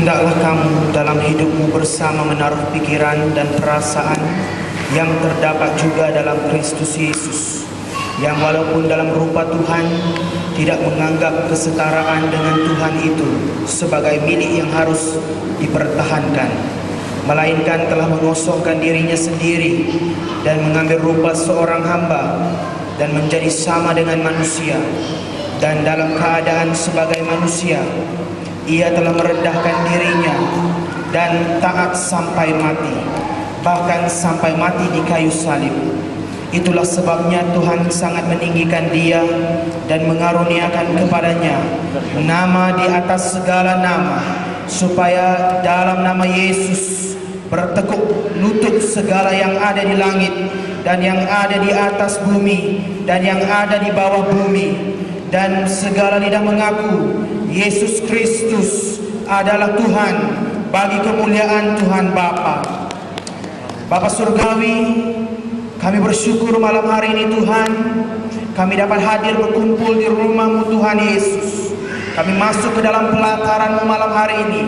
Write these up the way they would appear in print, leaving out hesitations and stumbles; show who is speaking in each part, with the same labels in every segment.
Speaker 1: Hendaklah kamu dalam hidupmu bersama menaruh pikiran dan perasaan yang terdapat juga dalam Kristus Yesus, yang walaupun dalam rupa Tuhan tidak menganggap kesetaraan dengan Tuhan itu sebagai milik yang harus dipertahankan, melainkan telah mengosongkan dirinya sendiri dan mengambil rupa seorang hamba dan menjadi sama dengan manusia, dan dalam keadaan sebagai manusia ia telah merendahkan dirinya dan taat sampai mati, bahkan sampai mati di kayu salib. Itulah sebabnya Tuhan sangat meninggikan dia dan mengaruniakan kepadanya nama di atas segala nama, supaya dalam nama Yesus bertekuk lutut segala yang ada di langit dan yang ada di atas bumi dan yang ada di bawah bumi, dan segala lidah mengaku Yesus Kristus adalah Tuhan, bagi kemuliaan Tuhan Bapa. Bapa Surgawi, kami bersyukur malam hari ini Tuhan, kami dapat hadir berkumpul di rumah-Mu Tuhan Yesus. Kami masuk ke dalam pelataran-Mu malam hari ini,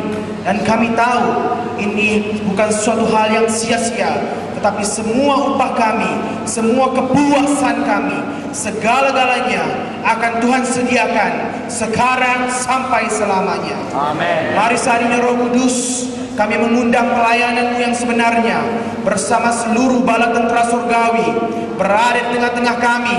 Speaker 1: dan kami tahu ini bukan suatu hal yang sia-sia, tetapi semua upah kami, semua kepuasan kami, segala-galanya akan Tuhan sediakan sekarang sampai selamanya. Amin. Mari saat ini Roh Kudus, kami mengundang pelayanan-Mu yang sebenarnya bersama seluruh bala tentara surgawi berada di tengah-tengah kami,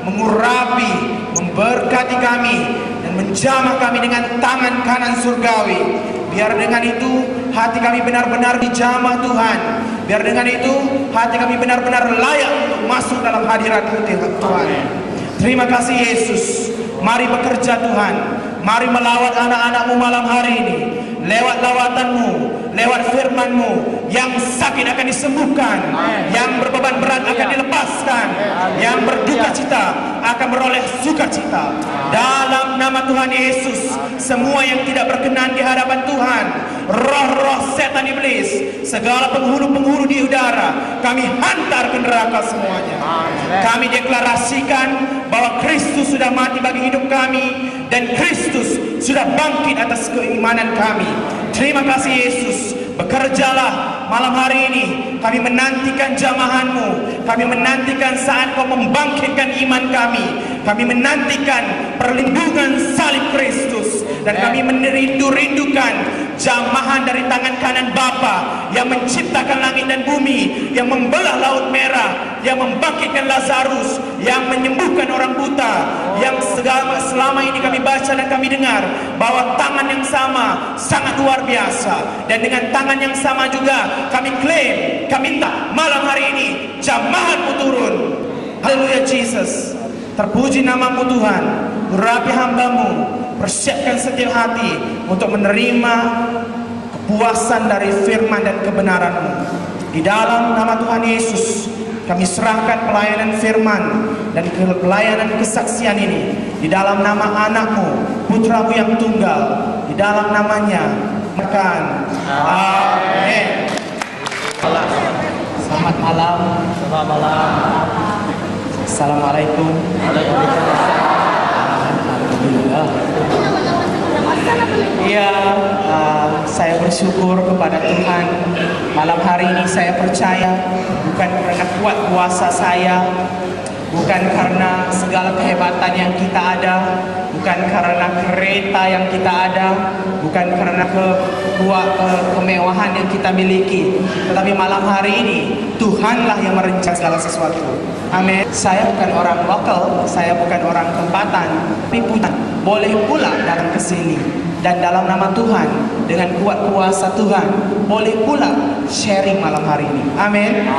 Speaker 1: mengurapi, memberkati kami, dan menjamah kami dengan tangan kanan surgawi. Biar dengan itu hati kami benar-benar dijamah Tuhan. Biar dengan itu hati kami benar-benar layak untuk masuk dalam hadirat-Mu Tuhan. Terima kasih Yesus. Mari bekerja Tuhan. Mari melawat anak-anak-Mu malam hari ini. Lewat lawatan-Mu, lewat firman-Mu, yang sakit akan disembuhkan, yang berbeban berat akan dilepaskan, yang berduka cita akan beroleh sukacita. Dalam nama Tuhan Yesus, semua yang tidak berkenan di hadapan Tuhan, roh-roh setan iblis, segala penghulu-penghulu di udara, kami hantar ke neraka semuanya. Kami deklarasikan bahwa Kristus sudah mati bagi hidup kami, dan Kristus sudah bangkit atas keimanan kami. Terima kasih Yesus. Bekerjalah malam hari ini. Kami menantikan jamahan-Mu. Kami menantikan saat Kau membangkitkan iman kami. Kami menantikan perlindungan salib Kristus. Dan kami merindu-rindukan jamahan dari tangan kanan Bapa yang menciptakan langit dan bumi, yang membelah laut merah, yang membangkitkan Lazarus, yang menyembuhkan orang buta, yang selama ini kami baca dan kami dengar bahwa tangan yang sama sangat luar biasa. Dan dengan tangan yang sama juga kami klaim, kami minta malam hari ini jamahan-Mu turun. Haleluya Jesus. Terpuji nama-Mu Tuhan. Urapi hamba-Mu, persiapkan setiap hati untuk menerima kepuasan dari firman dan kebenaran-Mu. Di dalam nama Tuhan Yesus, kami serahkan pelayanan firman dan pelayanan kesaksian ini di dalam nama anak-Mu, putra-Mu yang tunggal, di dalam namanya. Makan. Amin. Selamat malam. Selamat malam. Assalamualaikum. Alhamdulillah. Iya, saya bersyukur kepada Tuhan. Malam hari ini saya percaya bukan karena kuat kuasa saya, bukan karena segala kehebatan yang kita ada, bukan karena kereta yang kita ada, bukan karena kemewahan yang kita miliki, tetapi malam hari ini Tuhanlah yang merencanakan segala sesuatu. Amin. Saya bukan orang lokal, saya bukan orang tempatan, tapi Tuhan boleh pula datang ke sini, dan dalam nama Tuhan, dengan kuat kuasa Tuhan, boleh pula sharing malam hari ini. Amin.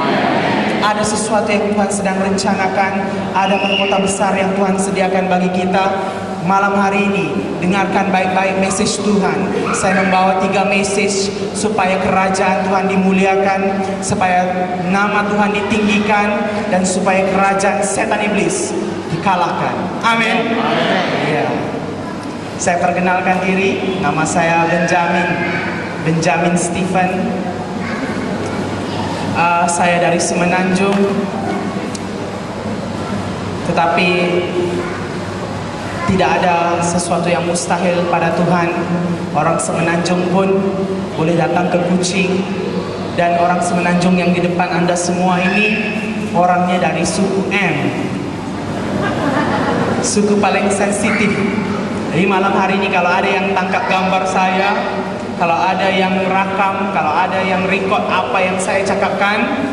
Speaker 1: Ada sesuatu yang Tuhan sedang rencanakan, ada mahkota besar yang Tuhan sediakan bagi kita. Malam hari ini dengarkan baik-baik message Tuhan. Saya membawa 3 message supaya kerajaan Tuhan dimuliakan, supaya nama Tuhan ditinggikan, dan supaya kerajaan setan iblis dikalahkan. Amin. Ya. Saya perkenalkan diri, nama saya Benjamin Stephen. Saya dari Semenanjung, tetapi Tidak ada sesuatu yang mustahil pada Tuhan. Orang Semenanjung pun boleh datang ke Kuching. Dan orang Semenanjung yang di depan Anda semua ini orangnya dari suku M, suku paling sensitif. Jadi malam hari ini kalau ada yang tangkap gambar saya, kalau ada yang merakam, kalau ada yang record apa yang saya cakapkan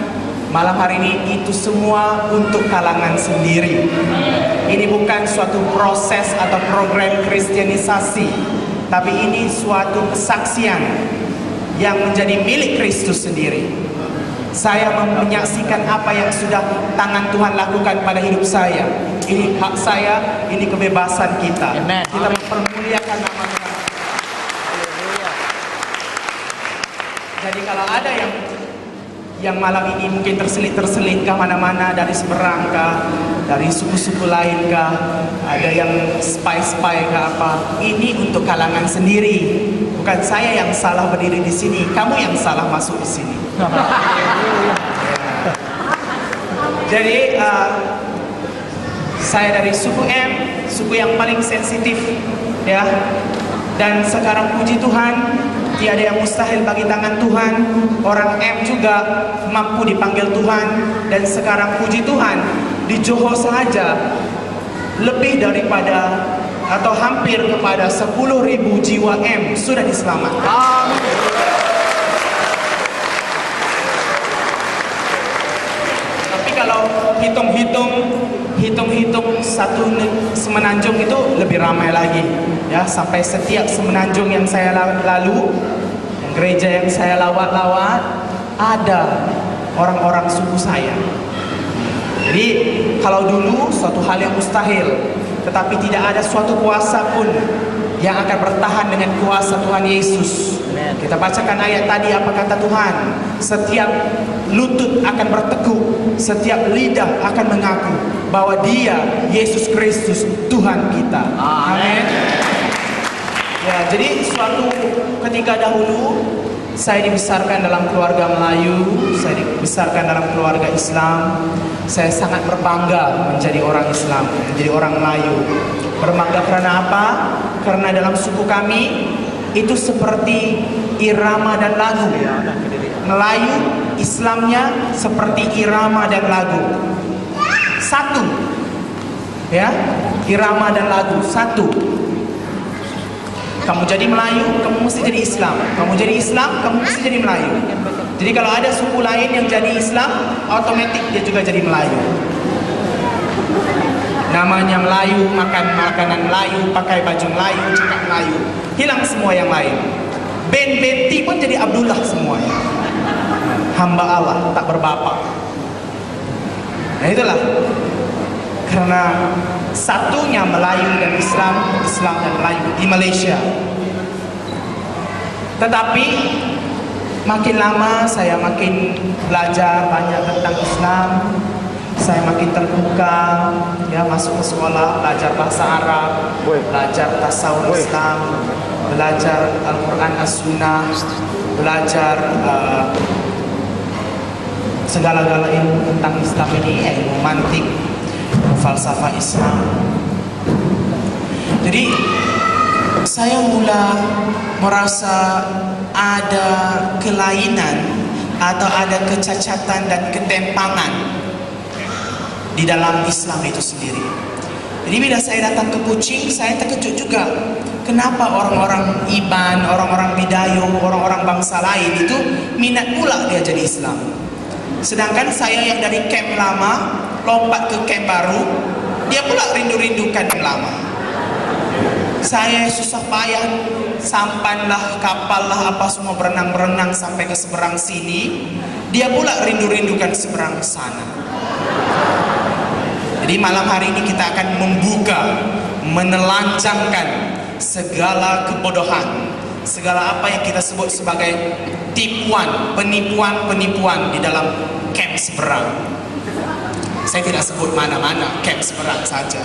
Speaker 1: malam hari ini, itu semua untuk kalangan sendiri. Ini bukan suatu proses atau program kristianisasi, tapi ini suatu kesaksian yang menjadi milik Kristus sendiri. Saya menyaksikan apa yang sudah tangan Tuhan lakukan pada hidup saya. Ini hak saya, ini kebebasan kita.
Speaker 2: Amen.
Speaker 1: Kita mempermuliakan nama Tuhan. Jadi kalau ada yang malam ini mungkin terselit kah mana-mana, dari seberang kah, dari suku-suku lain kah, ada yang spy kah apa, ini untuk kalangan sendiri. Bukan saya yang salah berdiri di sini, kamu yang salah masuk di sini. Jadi saya dari suku M, suku yang paling sensitif, ya. Dan sekarang puji Tuhan, tiada yang mustahil bagi tangan Tuhan. Orang M juga mampu dipanggil Tuhan. Dan sekarang puji Tuhan, di Johor saja lebih daripada atau hampir kepada 10.000 jiwa M sudah diselamatkan. Tapi kalau hitung-hitung satu Semenanjung itu lebih ramai lagi, ya. Sampai setiap Semenanjung yang saya lalu, gereja yang saya lawat-lawat, ada orang-orang suku saya. Jadi kalau dulu suatu hal yang mustahil, tetapi tidak ada suatu kuasa pun yang akan bertahan dengan kuasa Tuhan Yesus. Kita bacakan ayat tadi, apa kata Tuhan? Setiap lutut akan bertekuk, setiap lidah akan mengaku bahwa Dia, Yesus Kristus, Tuhan kita. Amin. Ya, jadi suatu ketika dahulu saya dibesarkan dalam keluarga Melayu, saya dibesarkan dalam keluarga Islam. Saya sangat berbangga menjadi orang Islam, menjadi orang Melayu. Berbangga karena apa? Karena dalam suku kami itu seperti irama dan lagu. Melayu, Islamnya seperti irama dan lagu. Satu. Ya, irama dan lagu satu. Kamu jadi Melayu, kamu mesti jadi Islam. Kamu jadi Islam, kamu mesti jadi Melayu. Jadi kalau ada suku lain yang jadi Islam, otomatis dia juga jadi Melayu. Namanya Melayu, makan makanan Melayu, pakai baju Melayu, cakap Melayu. Hilang semua yang lain. Ben Benti pun jadi Abdullah semuanya. Hamba Allah, tak berbapa. Nah itulah. Karena satunya Melayu dan Islam, Islam dan Melayu di Malaysia. Tetapi makin lama saya makin belajar banyak tentang Islam. Saya makin terbuka, ya, masuk ke sekolah, belajar bahasa Arab, belajar tasawuf Islam, belajar Al-Quran As-Sunnah, belajar segala-gala ilmu tentang Islam ini, ilmu mantik, falsafah Islam. Jadi saya mula merasa ada kelainan atau ada kecacatan dan ketimpangan di dalam Islam itu sendiri. Jadi bila saya datang ke Kuching, saya terkejut juga. Kenapa orang-orang Iban, orang-orang Bidayuh, orang-orang bangsa lain itu minat pula dia jadi Islam. Sedangkan saya yang dari camp lama lompat ke camp baru, dia pula rindu-rindukan yang lama. Saya susah payah, sampanlah, kapal lah, apa semua, berenang-berenang sampai ke seberang sini, dia pula rindu-rindukan seberang sana. Jadi malam hari ini kita akan membuka, menelanjangkan segala kebodohan, segala apa yang kita sebut sebagai tipuan, penipuan di dalam camp seberang. Saya tidak sebut mana-mana, camp seberang saja.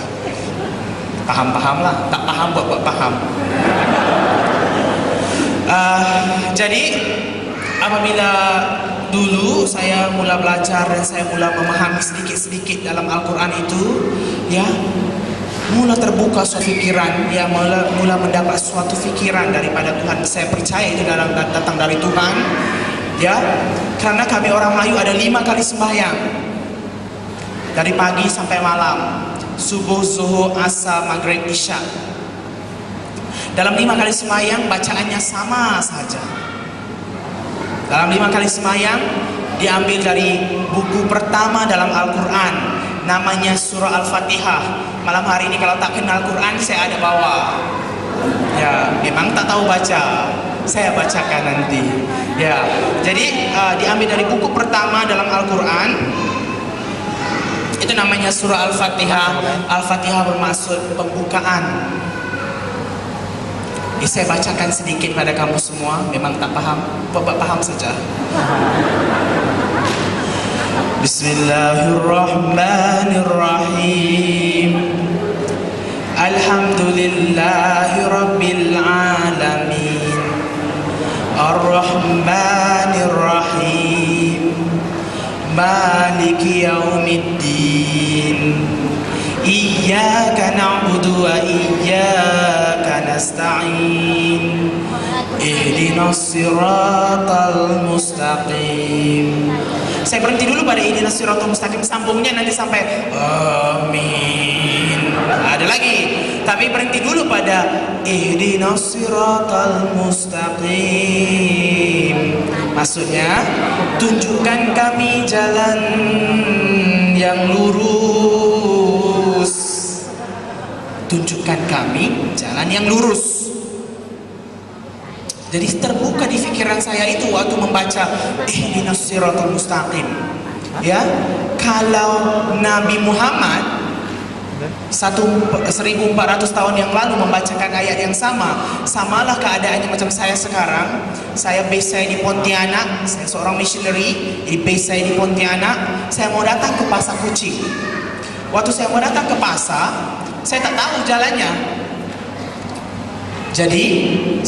Speaker 1: Paham-pahamlah, tak paham buat paham. Jadi apabila dulu saya mula belajar dan saya mula memahami sedikit-sedikit dalam Al-Quran itu, ya,
Speaker 2: mula terbuka suatu pikiran, ya mula mendapat suatu pikiran daripada Tuhan. Saya percaya itu datang dari Tuhan, ya. Karena kami orang Melayu ada 5 kali sembahyang, dari pagi sampai malam, subuh, zuhur, asar, maghrib, isya. Dalam 5 kali sembahyang bacaannya sama saja. Dalam 5 kali sembahyang diambil dari buku pertama dalam Al-Quran, namanya surah Al-Fatihah. Malam hari ini kalau tak kenal Quran, saya ada bawa. Ya, memang tak tahu baca, saya bacakan nanti. Ya, jadi diambil dari buku pertama dalam Al-Quran. Itu namanya surah Al-Fatihah. Al-Fatihah bermaksud pembukaan. Saya bacakan sedikit pada kamu semua. Memang tak paham, Bapak paham saja. Bismillahirrahmanirrahim. Alhamdulillahi Rabbil Alamin, Ar-Rahmanir-Rahim, Maliki Yaumiddin, Iyyaka na'budu wa iyyaka nasta'in, Ihdinas siratal mustaqim. Saya berhenti dulu pada ihdinas siratal mustaqim, sambungnya nanti sampai amin. Ada lagi, tapi berhenti dulu pada ihdinas siratal mustaqim. Maksudnya, tunjukkan kami jalan yang lurus. Tunjukkan kami jalan yang lurus. Jadi terbuka di pikiran saya itu waktu membaca ihdinas siratal mustaqim. Ya, kalau Nabi Muhammad 1400 tahun yang lalu membacakan ayat yang sama, samalah keadaannya macam saya sekarang. Saya base saya di Pontianak, saya seorang missionary, di base saya di Pontianak. Saya mau datang ke Pasar Kucing. Waktu saya mau datang ke pasar, saya tak tahu jalannya. Jadi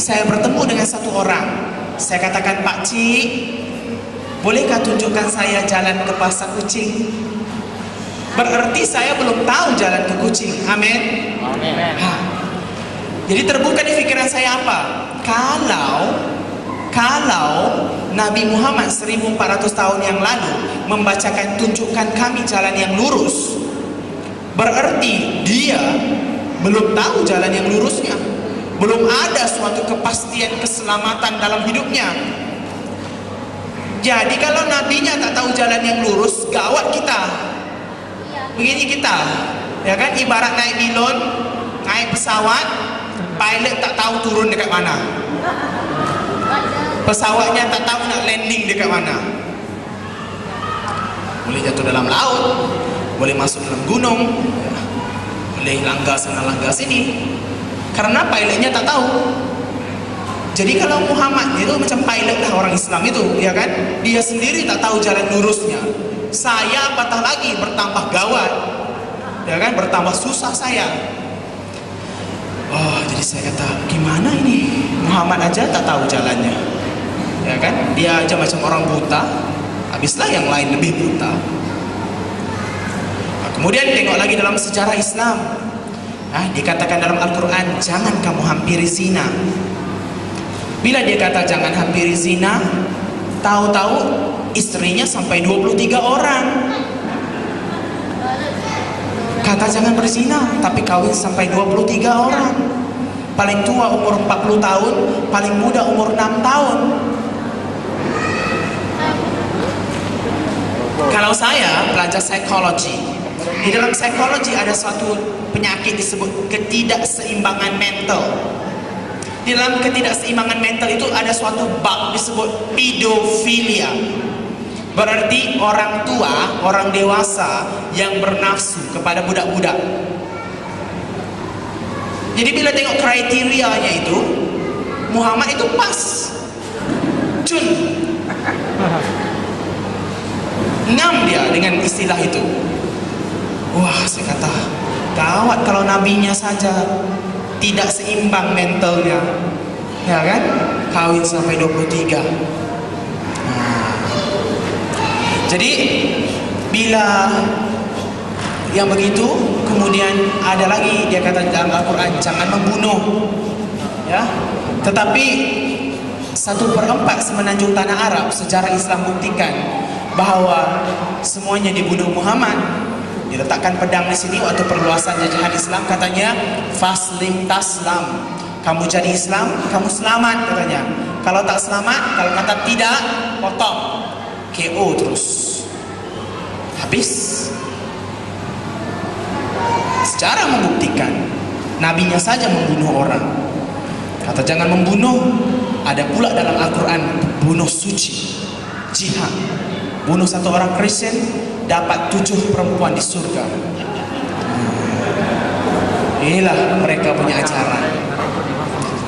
Speaker 2: saya bertemu dengan satu orang. Saya katakan, Pak Cik, bolehkah tunjukkan saya jalan ke Pasar Kucing? Berarti saya belum tahu jalan ke Kucing. Amin. Jadi terbuka di pikiran saya apa? Kalau Nabi Muhammad 1400 tahun yang lalu membacakan tunjukkan kami jalan yang lurus, berarti dia belum tahu jalan yang lurusnya. Belum ada suatu kepastian keselamatan dalam hidupnya. Jadi kalau nabinya tak tahu jalan yang lurus, gawat kita. Begini kita, ya kan, ibarat naik bilon, naik pesawat, pilot tak tahu turun dekat mana. Pesawatnya tak tahu nak landing dekat mana. Boleh jatuh dalam laut, boleh masuk dalam gunung, boleh langgar sana langgar sini. Karena pilotnya tak tahu. Jadi kalau Muhammad itu macam pilot lah orang Islam itu, ya kan? Dia sendiri tak tahu jalan lurusnya. Saya apatah lagi bertambah gawat, ya kan? Bertambah susah saya. Oh, jadi saya kata, gimana ini? Muhammad aja tak tahu jalannya, ya kan? Dia aja macam orang buta, habislah yang lain lebih buta. Nah, kemudian tengok lagi dalam sejarah Islam. Dikatakan dalam Al-Quran, jangan kamu hampiri zina. Bila dia kata jangan hampiri zina, tahu-tahu istrinya sampai 23 orang. Kata jangan berzina, tapi kawin sampai 23 orang. Paling tua umur 40 tahun, paling muda umur 6 tahun. Kalau saya belajar psikologi, di dalam psikologi ada suatu penyakit disebut ketidakseimbangan mental. Di dalam ketidakseimbangan mental itu ada suatu bab disebut pedofilia. Berarti orang tua, orang dewasa yang bernafsu kepada budak-budak. Jadi bila tengok kriterianya itu, Muhammad itu pas. Cun. Ngam dia dengan istilah itu. Wah, saya kata, gawat kalau nabinya saja tidak seimbang mentalnya, ya kan? Kawin sampai 23. Jadi bila yang begitu, kemudian ada lagi dia kata dalam Al-Quran, jangan membunuh. Ya, tetapi 1/4 semenanjung tanah Arab sejarah Islam buktikan bahwa semuanya dibunuh Muhammad. Diletakkan pedang di sini waktu perluasan jajahan Islam, katanya faslim taslam, kamu jadi Islam kamu selamat katanya. Kalau tak selamat, kalau kata tidak, potong, KO terus, habis. Sejarah membuktikan nabinya saja membunuh orang. Kata jangan membunuh, ada pula dalam Al-Quran bunuh suci, jihad. Bunuh satu orang Kristen dapat 7 perempuan di surga. Inilah mereka punya ajaran.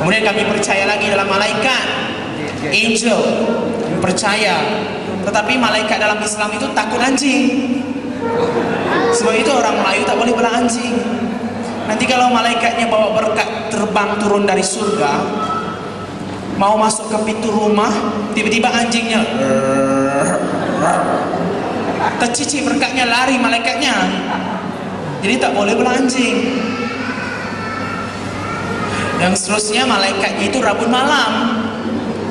Speaker 2: Kemudian kami percaya lagi dalam malaikat, angel, percaya. Tetapi malaikat dalam Islam itu takut anjing. Sebab itu orang Melayu tak boleh bela anjing. Nanti kalau malaikatnya bawa berkat terbang turun dari surga, mau masuk ke pintu rumah, tiba-tiba anjingnya tercicik berkatnya, lari malaikatnya. Jadi tak boleh bela anjing. Yang seterusnya malaikatnya itu rabun malam,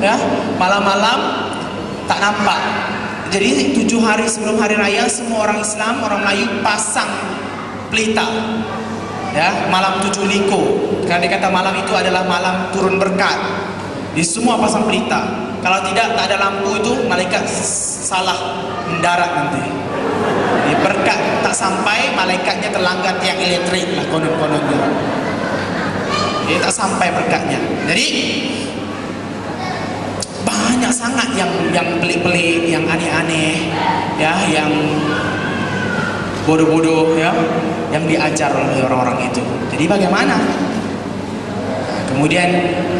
Speaker 2: ya, malam-malam tak nampak. Jadi 7 hari sebelum hari raya semua orang Islam, orang Melayu pasang pelita, ya, malam 7 liko. Karena dia kata malam itu adalah malam turun berkat. Di semua pasang pelita. Kalau tidak, tak ada lampu itu malaikat salah mendarat nanti. Di berkat tak sampai, malaikatnya terlanggar tiang elektrik lah konon-kononnya. Jadi tak sampai berkatnya. Jadi banyak sangat yang pelik-pelik, yang aneh-aneh, ya, yang bodoh-bodoh, ya, yang diajar oleh orang-orang itu. Jadi bagaimana? Kemudian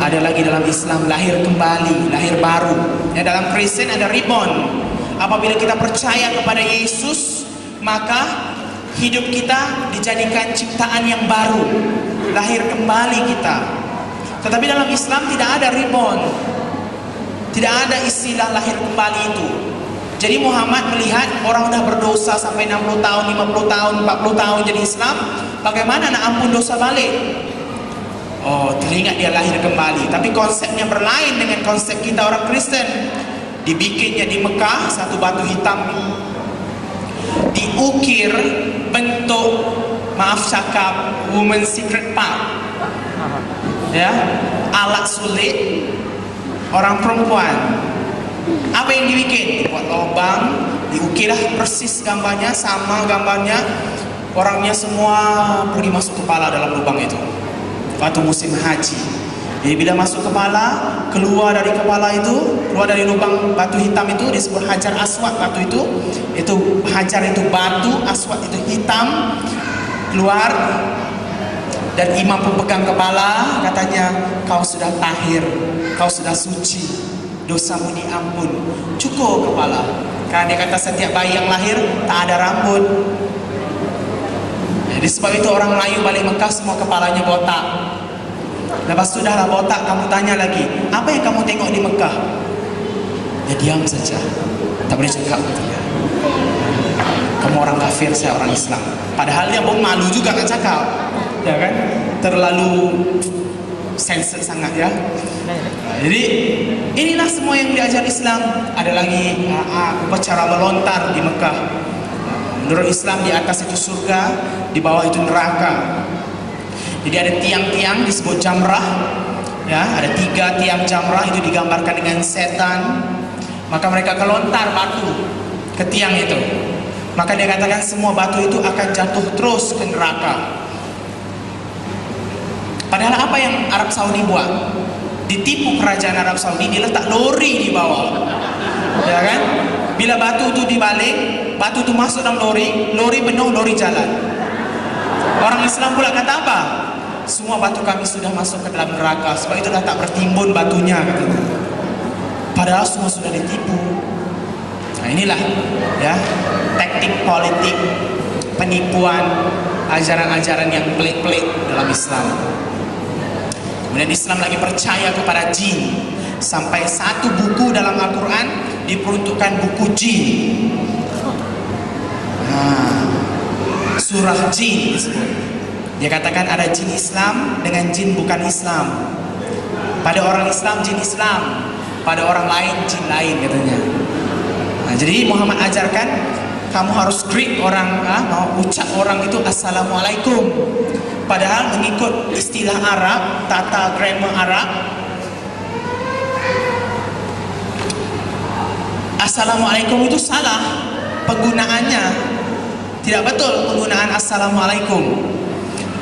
Speaker 2: ada lagi dalam Islam lahir kembali, lahir baru. Ya, dalam Kristen ada reborn. Apabila kita percaya kepada Yesus, maka hidup kita dijadikan ciptaan yang baru, lahir kembali kita. Tetapi dalam Islam tidak ada reborn, tidak ada istilah lahir kembali itu. Jadi Muhammad melihat orang sudah berdosa sampai 60 tahun, 50 tahun, 40 tahun jadi Islam, bagaimana nak ampun dosa balik? Oh, teringat dia lahir kembali. Tapi konsepnya berlain dengan konsep kita orang Kristen. Dibikinnya di Mekah satu batu hitam, diukir bentuk, maaf cakap, woman secret part, ya, alat sulit orang perempuan. Apa yang dibikin? Dibuat lubang, diukirlah persis gambarnya, sama gambarnya. Orangnya semua pergi masuk kepala dalam lubang itu waktu musim haji. Jadi bila masuk kepala, keluar dari kepala itu, keluar dari lubang batu hitam itu disebut hajar aswad. Batu itu hajar itu batu, aswad itu hitam, keluar. Dan imam pemegang kepala katanya, kau sudah tahir, kau sudah suci, dosamu diampun, cukup kepala. Karena dia kata setiap bayi yang lahir tak ada rambut. Jadi sebab itu orang Melayu balik Mekah semua kepalanya botak. Lepas itu dah botak, kamu tanya lagi, apa yang kamu tengok di Mekah? Ya diam saja, tak boleh cakap. Kamu orang kafir, saya orang Islam. Padahal dia pun malu juga nak cakap, ya kan? Terlalu sensitif sangat, ya. Jadi inilah semua yang diajar Islam. Ada lagi upacara melontar di Mekah. Menurut Islam di atas itu surga, di bawah itu neraka. Jadi ada tiang-tiang disebut jamrah, ya, ada 3 tiang jamrah itu digambarkan dengan setan. Maka mereka kelontar batu ke tiang itu. Maka dia katakan semua batu itu akan jatuh terus ke neraka. Padahal apa yang Arab Saudi buat? Ditipu kerajaan Arab Saudi, diletak lori di bawah, ya kan? Bila batu itu dibalik, batu itu masuk dalam lori, lori penuh, lori jalan. Orang Islam pula kata apa? Semua batu kami sudah masuk ke dalam neraka, sebab itu dah tak bertimbun batunya, katanya. Padahal semua sudah ditipu. Nah inilah, ya, taktik politik, penipuan, ajaran-ajaran yang pelik-pelik dalam Islam. Kemudian Islam lagi percaya kepada jin. Sampai satu buku dalam Al-Quran diperuntukkan buku jin. surah jin disebut. Dia katakan ada jin Islam dengan jin bukan Islam. Pada orang Islam jin Islam, pada orang lain jin lain katanya. Nah, jadi Muhammad ajarkan kamu harus greet orang, mau ucap orang itu assalamualaikum. Padahal mengikut istilah Arab, tata grammar Arab, assalamualaikum itu salah penggunaannya. Tidak betul penggunaan assalamualaikum.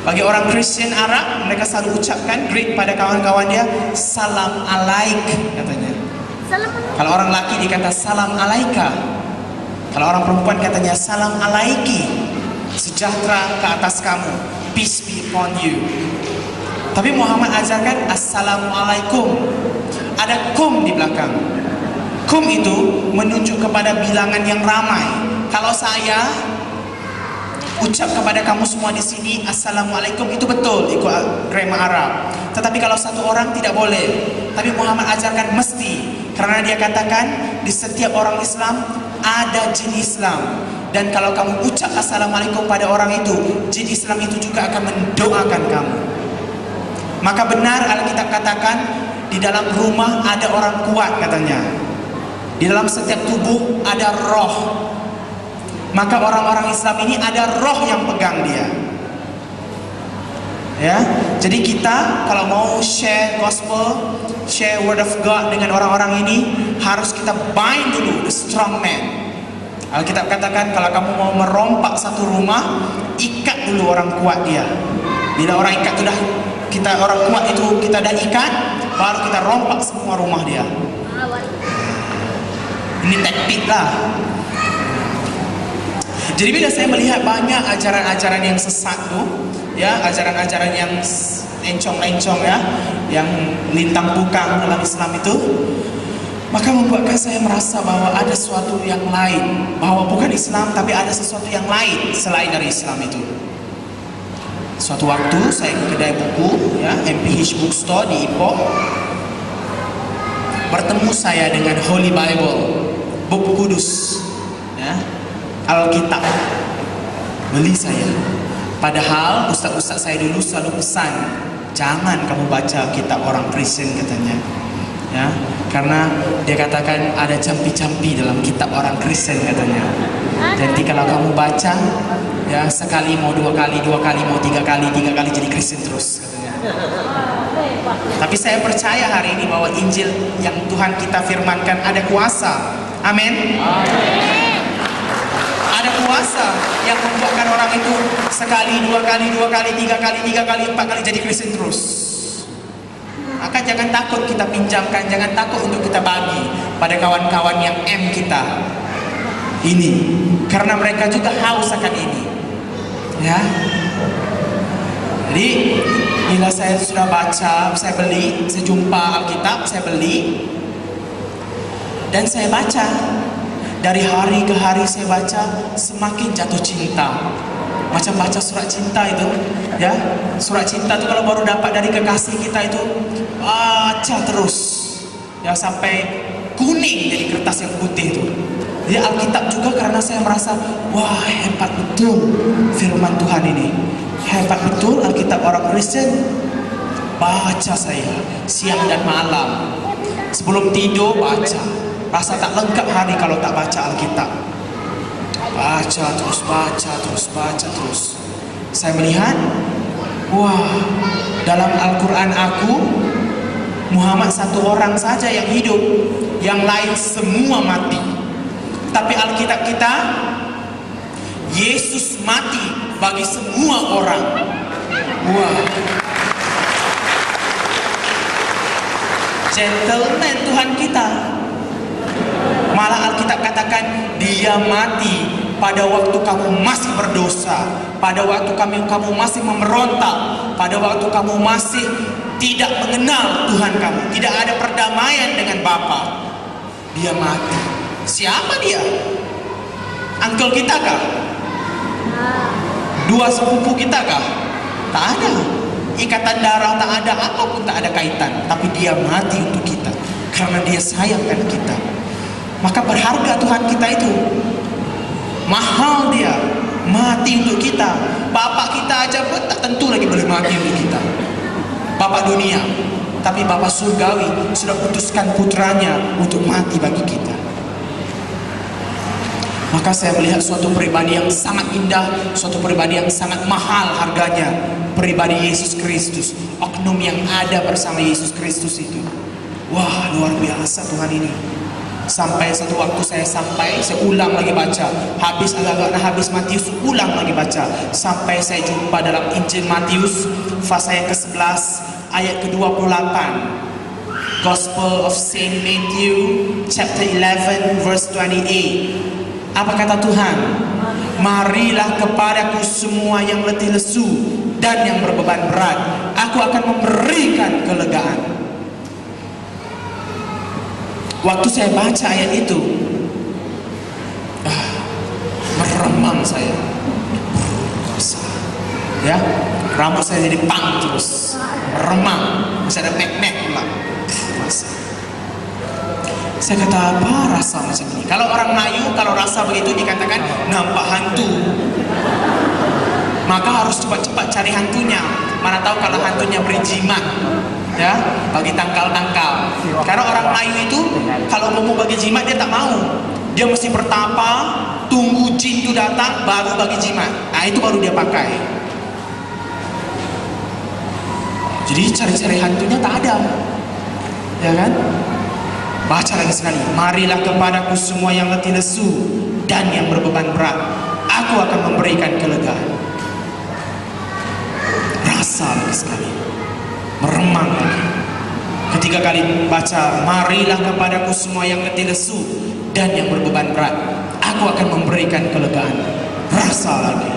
Speaker 2: Bagi orang Kristen Arab, mereka selalu ucapkan greet pada kawan-kawan dia, salam alaik katanya. Kalau orang laki dikata salam alaika. Kalau orang perempuan katanya salam alaiki. Sejahtera ke atas kamu, peace be upon you. Tapi Muhammad ajarkan assalamualaikum. Ada kum di belakang. Kum itu menunjuk kepada bilangan yang ramai. Kalau saya ucap kepada kamu semua di sini assalamualaikum, itu betul ikut grammar Arab. Tetapi kalau satu orang tidak boleh. Tapi Muhammad ajarkan mesti, karena dia katakan di setiap orang Islam ada jin Islam. Dan kalau kamu ucap assalamualaikum pada orang itu, jin Islam itu juga akan mendoakan kamu. Maka benar Alkitab katakan di dalam rumah ada orang kuat katanya. Di dalam setiap tubuh ada roh. Maka orang-orang Islam ini ada roh yang pegang dia. Ya, jadi kita kalau mau share gospel, share word of God dengan orang-orang ini, harus kita bind dulu the strong man. Alkitab katakan kalau kamu mau merompak satu rumah, ikat dulu orang kuat dia. Bila orang ikat sudah, kita orang kuat itu kita dah ikat, baru kita rompak semua rumah dia. Ini taktik lah. Jadi bila saya melihat banyak ajaran-ajaran yang sesat tuh, ya, ajaran-ajaran yang encong-encong ya, yang lintang pukang dalam Islam itu, maka membuatkan saya merasa bahwa ada sesuatu yang lain, bahwa bukan Islam tapi ada sesuatu yang lain selain dari Islam itu. Suatu waktu saya ke kedai buku, ya, MPH Bookstore di Ipoh, bertemu saya dengan Holy Bible, buku kudus, ya, Alkitab. Beli saya. Padahal ustaz-ustaz saya dulu selalu pesan, jangan kamu baca kitab orang Kristen katanya. Ya, karena dia katakan ada campi-campi dalam kitab orang Kristen katanya. Jadi kalau kamu baca, ya, sekali mau dua kali mau tiga kali jadi Kristen terus katanya. Tapi saya percaya hari ini bahwa Injil yang Tuhan kita firmankan ada kuasa. Amin. Ada kuasa yang membuatkan orang itu sekali, dua kali, tiga kali, empat kali jadi Kristen terus. Maka jangan takut kita pinjamkan, jangan takut untuk kita bagi pada kawan-kawan yang M kita ini, karena mereka juga haus akan ini. Ya. Jadi bila saya sudah baca, saya beli, saya jumpa Alkitab, saya beli dan saya baca. Dari hari ke hari saya baca, semakin jatuh cinta. Macam baca surat cinta itu, ya. Surat cinta itu kalau baru dapat dari kekasih kita itu, baca terus, ya, sampai kuning jadi kertas yang putih itu. Jadi Alkitab juga karena saya merasa, wah, hebat betul firman Tuhan ini. Hebat betul Alkitab orang Kristen. Baca saya siang dan malam. Sebelum tidur baca. Rasa tak lengkap hari kalau tak baca Alkitab. Baca terus. Saya melihat, wah, dalam Al-Quran aku, Muhammad satu orang saja yang hidup, yang lain semua mati. Tapi Alkitab kita, Yesus mati bagi semua orang. Wah, gentleman Tuhan kita. Malah Alkitab katakan dia mati pada waktu kamu masih berdosa, pada waktu kamu masih memberontak, pada waktu kamu masih tidak mengenal Tuhan kamu, tidak ada perdamaian dengan Bapa. Dia mati. Siapa dia? Uncle kita kah? Dua sepupu kita kah? Tak ada. Ikatan darah tak ada, apapun tak ada kaitan. Tapi dia mati untuk kita karena dia sayangkan kita. Maka berharga Tuhan kita itu, mahal dia. mati untuk kita. Bapak kita aja pun tak tentu lagi boleh mati untuk kita. Bapak dunia, tapi Bapak surgawi sudah putuskan putranya untuk mati bagi kita. Maka saya melihat suatu pribadi yang sangat indah, suatu pribadi yang sangat mahal harganya, pribadi Yesus Kristus, oknum yang ada bersama Yesus Kristus itu. Wah, luar biasa Tuhan ini. Sampai satu waktu saya ulang lagi baca, habis Matius, ulang lagi baca, sampai saya jumpa dalam Injil Matius pasal yang ke-11 ayat ke-28. Gospel of Saint Matthew chapter 11 verse 28. Apa kata Tuhan? Marilah kepadaku semua yang letih lesu dan yang berbeban berat, aku akan memberikan kelegaan. Waktu saya baca ayat itu, meremang saya. Ya, rambut saya jadi pang terus, meremang, masih ada mek-mek pula. Saya kata, apa rasa macam ini? Kalau orang Melayu, kalau rasa begitu dikatakan nampak hantu, maka harus cepat-cepat cari hantunya. Mana tahu kalau hantunya berjimat, ya, bagi tangkal-tangkal. Karena orang Melayu itu kalau mau bagi jimat dia tak mau. Dia mesti bertapa, tunggu jin itu datang, baru bagi jimat. Nah, itu baru dia pakai. Jadi cari-cari hantunya tak ada, ya kan? Baca lagi sekali. Marilah kepadaku semua yang letih lesu dan yang berbeban berat, aku akan memberikan kelegaan. Rasa lagi sekali, meremang lagi. Ketiga kali baca, marilah kepadaku semua yang letih lesu dan yang berbeban berat, aku akan memberikan kelegaan. Rasa lagi.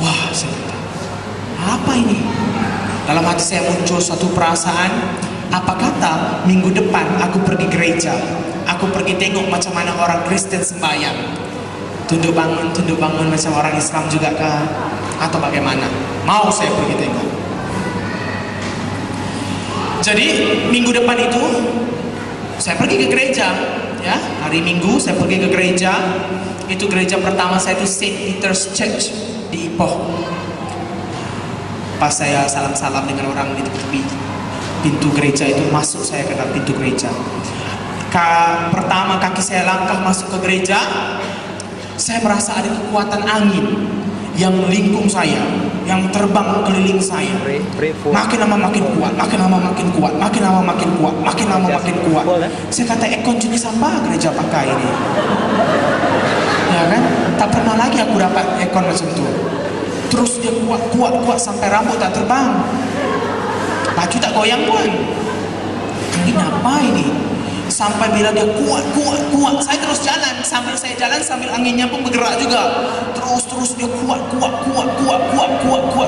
Speaker 2: Wah, saya kata, apa ini? Dalam hati saya muncul suatu perasaan. Apa kata minggu depan aku pergi gereja, aku pergi tengok macam mana orang Kristen sembahyang, tunduk bangun macam orang Islam juga kah, atau bagaimana? Mau saya pergi tengok. Jadi minggu depan itu saya pergi ke gereja, ya, hari Minggu saya pergi ke gereja. Itu gereja pertama saya itu Saint Peter's Church di Ipoh. Pas saya salam-salam dengan orang di tepi pintu gereja itu, masuk saya ke dalam pintu gereja. Pertama kaki saya langkah masuk ke gereja, saya merasa ada kekuatan angin yang melingkung saya, yang terbang keliling saya. Makin lama makin kuat, makin lama makin kuat, makin lama makin kuat, makin lama makin kuat. Saya kata, ekon jenis apa gereja pakai ini? Ya kan? Tak pernah lagi aku dapat ekon macam itu. Terus dia kuat sampai rambut tak terbang. Baju tak goyang pun. Ini apa ini? Sampai bila dia kuat, saya terus jalan. Sambil saya jalan, sambil anginnya pun bergerak juga. Terus dia kuat.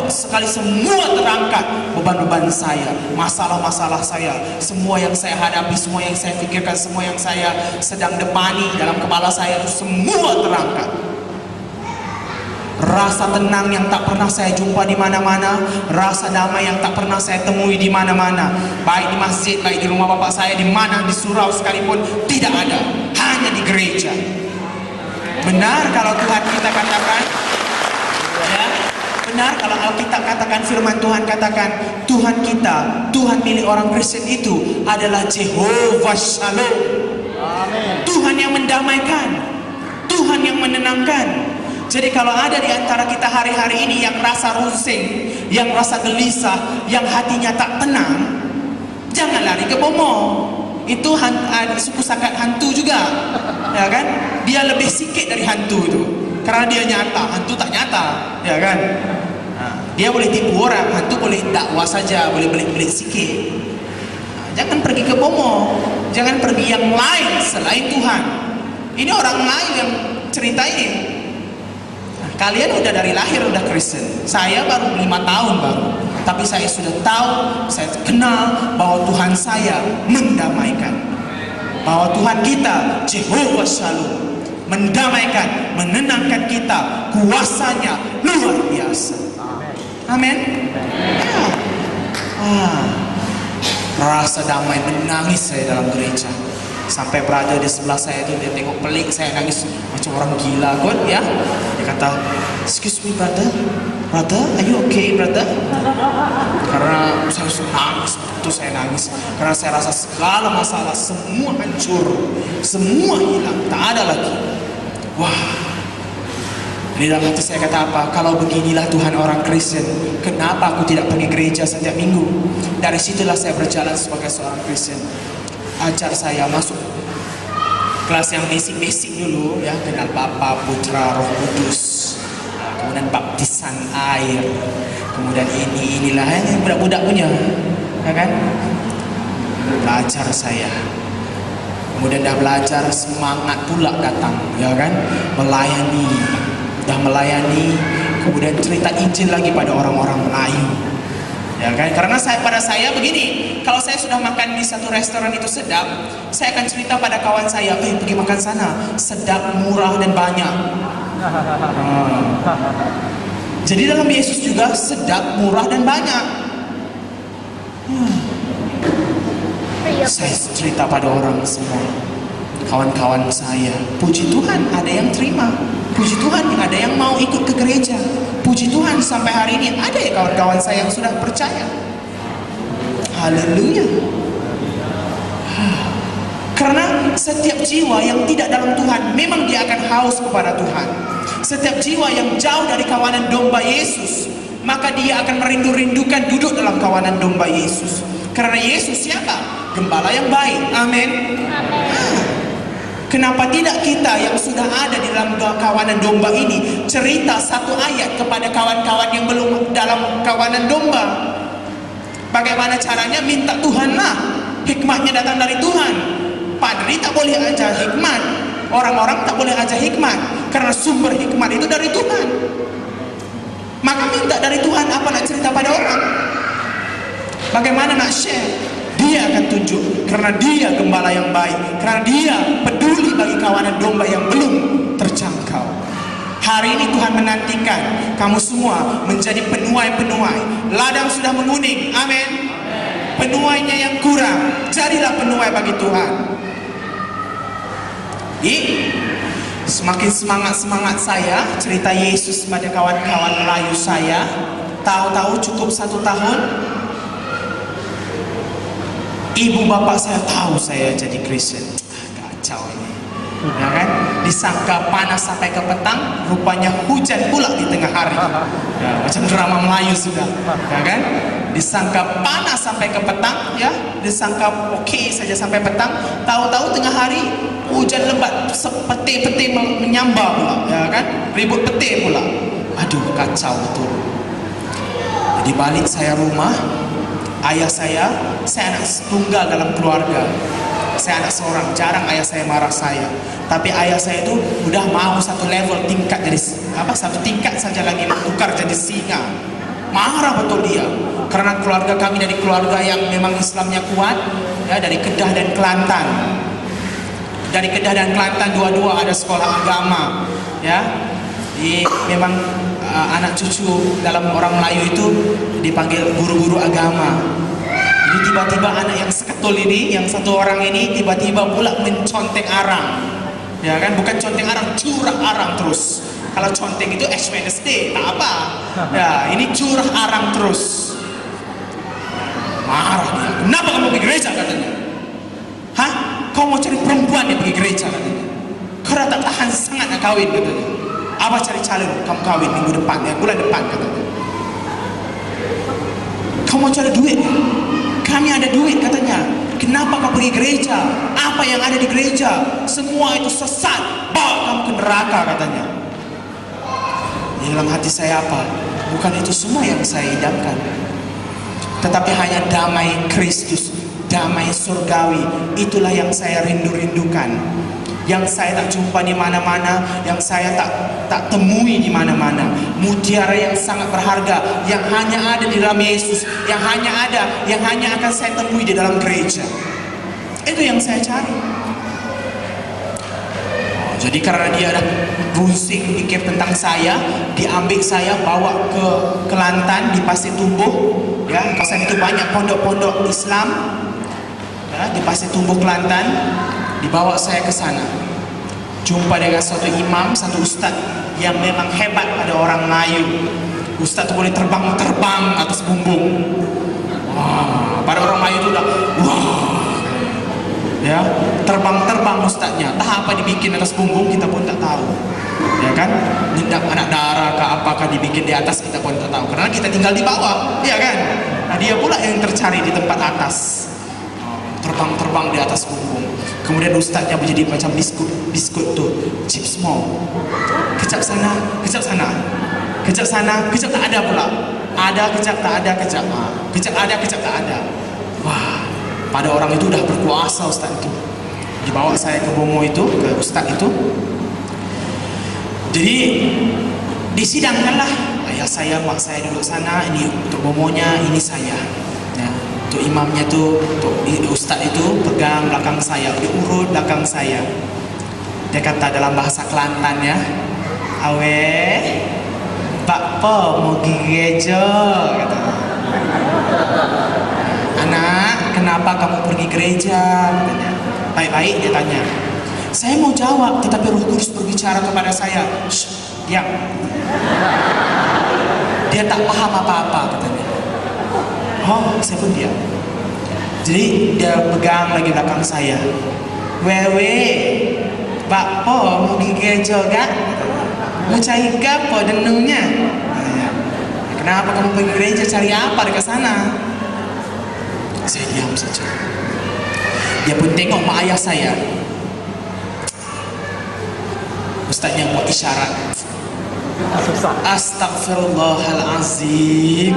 Speaker 2: Sekali semua terangkat. Beban-beban saya, masalah-masalah saya, semua yang saya hadapi, semua yang saya fikirkan, semua yang saya sedang depani dalam kepala saya itu semua terangkat. Rasa tenang yang tak pernah saya jumpa di mana-mana, rasa damai yang tak pernah saya temui di mana-mana, baik di masjid, baik di rumah bapak saya, di mana, di surau sekalipun, tidak ada, hanya di gereja. Benar kalau Tuhan kita katakan, ya, benar kalau Alkitab katakan, firman Tuhan katakan, Tuhan kita, Tuhan milik orang Kristen itu adalah Jehovah Shalom. Amen. Tuhan yang mendamaikan, Tuhan yang menenangkan. Jadi kalau ada di antara kita hari-hari ini yang rasa rusing, yang rasa gelisah, yang hatinya tak tenang, jangan lari ke Bomo. Itu suku sakat hantu juga, ya kan? Dia lebih sikit dari hantu itu, karena dia nyata, hantu tak nyata, ya kan? Dia boleh tipu orang, hantu boleh dakwah saja, boleh belik-belik sikit. Jangan pergi ke Bomo, jangan pergi yang lain selain Tuhan. Ini orang lain yang cerita ini. Kalian udah dari lahir udah Kristen, saya baru 5 tahun baru, tapi saya sudah tahu, saya kenal bahwa Tuhan saya mendamaikan, bahwa Tuhan kita Jehovah Shalom mendamaikan, menenangkan kita, kuasanya luar biasa. Amin. Ya. Rasa damai, menangis saya dalam gereja. Sampai brother di sebelah saya itu dia tengok pelik saya nangis macam orang gila kot ya. Dia kata, "Excuse me brother, are you okay brother?" Karena saya nangis, itu saya nangis karena saya rasa segala masalah semua hancur, semua hilang, tak ada lagi. Wah, di dalam hati saya kata apa? Kalau beginilah Tuhan orang Kristen, kenapa aku tidak pergi gereja setiap minggu? Dari situlah saya berjalan sebagai seorang Kristen. Ajar saya masuk kelas yang basic dulu ya, kenal Bapa, Putra, Roh Kudus, kemudian baptisan air, kemudian inilah yang budak-budak punya, ya kan? Belajar saya, kemudian dah belajar semangat pula datang, ya kan? Melayani, kemudian cerita Injil lagi pada orang-orang Melayu. Ya kan? Karena pada saya begini, kalau saya sudah makan di satu restoran itu sedap, saya akan cerita pada kawan saya, pergi makan sana, sedap, murah dan banyak. Jadi dalam Yesus juga sedap, murah dan banyak. Saya cerita pada orang semua, kawan-kawan saya, puji Tuhan ada yang terima, puji Tuhan ada yang mau ikut ke gereja, puji Tuhan sampai hari ini ada ya kawan-kawan saya yang sudah percaya. Haleluya. Karena setiap jiwa yang tidak dalam Tuhan memang dia akan haus kepada Tuhan. Setiap jiwa yang jauh dari kawanan domba Yesus, maka dia akan merindu-rindukan duduk dalam kawanan domba Yesus. Karena Yesus siapa? Gembala yang baik. Amin. Kenapa tidak kita yang sudah ada di dalam kawanan domba ini cerita satu ayat kepada kawan-kawan yang belum dalam kawanan domba? Bagaimana caranya? Minta Tuhanlah, hikmatnya datang dari Tuhan. Padri tak boleh ajar hikmat, orang-orang tak boleh ajar hikmat, karena sumber hikmat itu dari Tuhan. Maka minta dari Tuhan, apa nak cerita pada orang? Bagaimana nak share? Dia akan tunjuk, karena dia gembala yang baik, karena dia peduli bagi kawanan domba yang belum terjangkau. Hari ini Tuhan menantikan kamu semua menjadi penuai-penuai. Ladang sudah menguning, amin. Penuainya yang kurang, jadilah penuai bagi Tuhan. Semakin semangat saya cerita Yesus pada kawan-kawan Melayu saya. Tahu-tahu cukup 1 tahun, ibu bapak saya tahu saya jadi Kristen. Kacau ini, ya kan? Disangka panas sampai ke petang, rupanya hujan pula di tengah hari. Ya, macam drama Melayu sudah, ya kan? Disangka panas sampai ke petang, ya, disangka oke saja sampai petang. Tahu-tahu tengah hari hujan lebat, peti-peti menyambar pula, ya kan? Ribut peti pula. Aduh, kacau betul. Di balik saya rumah, ayah saya anak tunggal dalam keluarga. Saya anak seorang, jarang ayah saya marah saya. Tapi ayah saya itu udah mau satu level tingkat jadi satu tingkat saja lagi tukar jadi singa. Marah betul dia. Karena keluarga kami dari keluarga yang memang Islamnya kuat, ya, dari Kedah dan Kelantan. Dari Kedah dan Kelantan dua-dua ada sekolah agama, ya. Memang anak cucu dalam orang Melayu itu dipanggil guru-guru agama. Jadi tiba-tiba anak yang seketul ini, yang satu orang ini tiba-tiba pula menconteng arang, ya kan? Bukan conteng arang, curah arang terus. Kalau conteng itu Ash Wednesday, tak apa. Ya, ini curah arang terus. Marah dia. Kenapa kamu pergi gereja katanya? Hah? Kau mau cari perempuan yang pergi gereja katanya? Karena tak tahan sangat nak kawin katanya. Apa cari calon kamu kawin minggu depan ya, bulan depan katanya. Kamu mau cari duit? Kami ada duit katanya. Kenapa kau pergi gereja? Apa yang ada di gereja? Semua itu sesat. Bawa kamu ke neraka katanya. Di dalam hati saya apa? Bukan itu semua yang saya idamkan, tetapi hanya damai Kristus, damai surgawi. Itulah yang saya rindu-rindukan, yang saya tak jumpa di mana-mana, yang saya tak temui di mana-mana. Mutiara yang sangat berharga, yang hanya ada di dalam Yesus, yang hanya akan saya temui di dalam gereja. Itu yang saya cari. Jadi karena dia ada rusing pikir tentang saya, diambil saya bawa ke Kelantan di Pasir Tumbuh, ya, kawasan itu banyak pondok-pondok Islam, ya, di Pasir Tumbuh Kelantan. Dibawa saya ke sana. Jumpa dengan satu imam, satu ustadz yang memang hebat pada orang Melayu. Ustadz itu boleh terbang-terbang atas bumbung. Wah, pada orang Melayu itu udah wah. Ya, terbang-terbang ustadznya. Entah apa dibikin atas bumbung kita pun tak tahu. Ya kan? Nyendak anak darah ke apakah dibikin di atas kita pun tak tahu. Karena kita tinggal di bawah, ya kan? Nah, dia pula yang tercari di tempat atas. Terbang-terbang di atas bumbung. Kemudian ustadznya menjadi macam biskut tuh, chips small. Kejap sana, kejap sana. Kejap sana, kejap tak ada pula. Ada, kejap tak ada, kejap. Kejap ada, kejap tak ada. Wah, pada orang itu udah berkuasa ustaz itu. Dibawa saya ke Bomo itu, ke ustaz itu. Jadi disidangkanlah. Ayah saya, mak saya duduk sana. Ini untuk Bomonya, ini saya. Ya, untuk imamnya tuh, untuk ustaz itu pegang belakang saya, diurut belakang saya. Dia kata dalam bahasa Kelantan ya, awe, Pak Po mau pergi gereja, kata. Anak, kenapa kamu pergi gereja? Katanya. Baik-baik dia tanya. Saya mau jawab, tetapi Roh Kudus berbicara kepada saya. Shh, diam. Dia tak paham apa-apa, katanya. Oh, saya pun diam. Jadi dia pegang lagi belakang saya. Wewe, Pak Po mau pergi gereja gak? Mau cari apa denungnya? Kenapa kamu pergi gereja, cari apa dekat sana? Saya diam saja. Dia pun tengok mak ayah saya. Ustaznya buat isyarat. Astagfirullahalazim.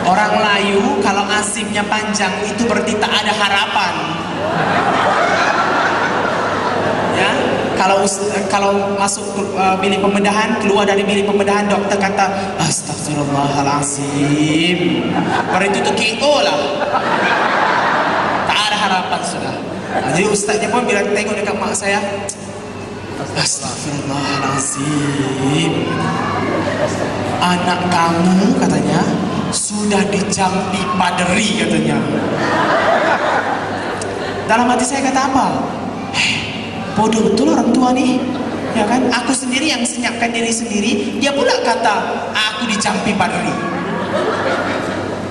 Speaker 2: Orang Melayu kalau azimnya panjang itu berarti tak ada harapan. Ya, kalau masuk bilik pembedahan, keluar dari bilik pembedahan dokter kata astagfirullahalazim. Berarti itu KO lah. Tak ada harapan sudah. Jadi ustaznya pun bila tengok dekat mak saya, astagfirullahalazim. Anak kamu katanya sudah dijampi paderi katanya. Dalam hati saya kata apa? Bodoh betul orang tua nih, ya kan? Aku sendiri yang senyapkan diri sendiri, dia pula kata aku dijampi padri.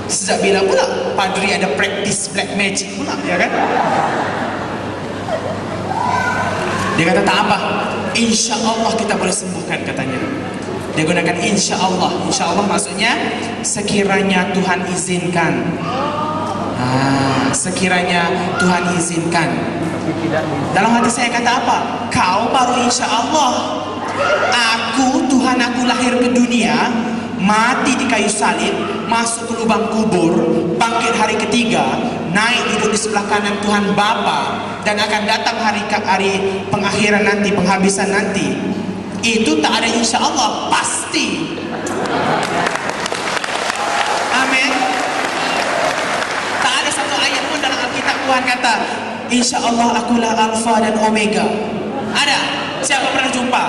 Speaker 2: Sejak bila pula padri ada praktis black magic pula, ya kan? Dia kata tak apa, insya Allah kita boleh sembuhkan katanya. Dia gunakan insya Allah. Insya Allah maksudnya sekiranya Tuhan izinkan. Sekiranya Tuhan izinkan. Dalam hati saya kata apa? Kau baru insya Allah. Aku, Tuhan aku lahir ke dunia, mati di kayu salib, masuk ke lubang kubur, bangkit hari ketiga, naik duduk di sebelah kanan Tuhan Bapa, dan akan datang hari pengakhiran nanti, penghabisan nanti. Itu tak ada insya Allah, pasti. Amin. Tak ada satu ayat pun dalam Alkitab Tuhan kata insya Allah akulah Alfa dan Omega. Ada? Siapa pernah jumpa?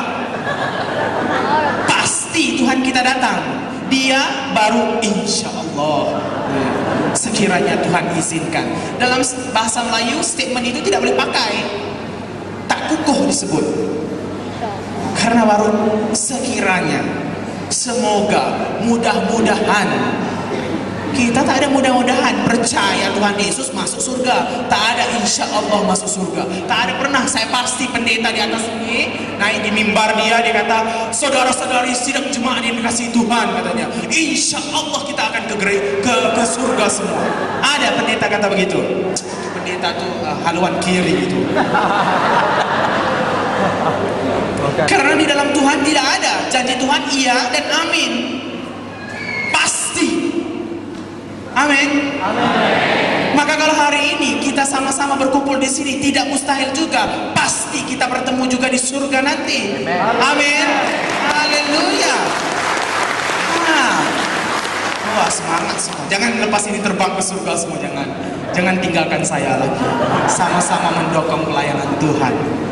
Speaker 2: Pasti Tuhan kita datang. Dia baru insya Allah. Sekiranya Tuhan izinkan. Dalam bahasa Melayu statement itu tidak boleh pakai. Tak kukuh disebut. Karena baru sekiranya, semoga, mudah-mudahan. Kita tak ada mudah-mudahan, percaya Tuhan Yesus masuk surga. Tak ada insya Allah masuk surga. Tak ada pernah, saya pasti pendeta di atas ini naik di mimbar dia kata, saudara-saudari sidang jemaat yang dikasihi Tuhan, katanya, insya Allah kita akan ke surga semua. Ada pendeta kata begitu. Pendeta tuh haluan kiri gitu. Karena di dalam Tuhan tidak ada janji Tuhan iya dan amin. Pasti. Amin. Maka kalau hari ini kita sama-sama berkumpul di sini, tidak mustahil juga pasti kita bertemu juga di surga nanti. Amin. Haleluya. Wah, semangat semua. Jangan lepas ini terbang ke surga semua, jangan tinggalkan saya lagi. Sama-sama mendukung pelayanan Tuhan.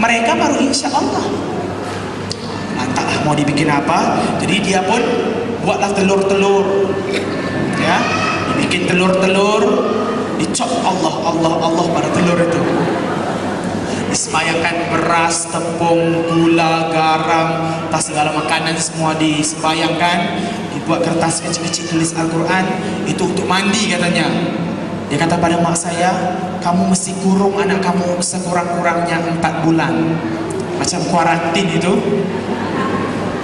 Speaker 2: Mereka baru insya Allah. Entahlah mau dibikin apa. Jadi dia pun buatlah telur-telur, ya, dibikin telur-telur, dicop Allah pada telur itu. Disembayangkan beras, tepung, gula, garam, tas segala makanan semua disembayangkan. Dibuat kertas kecil-kecil tulis Al-Quran. Itu untuk mandi katanya. Dia kata pada mak saya, kamu mesti kurung anak kamu sekurang-kurangnya 4 bulan. Macam kuarantin itu,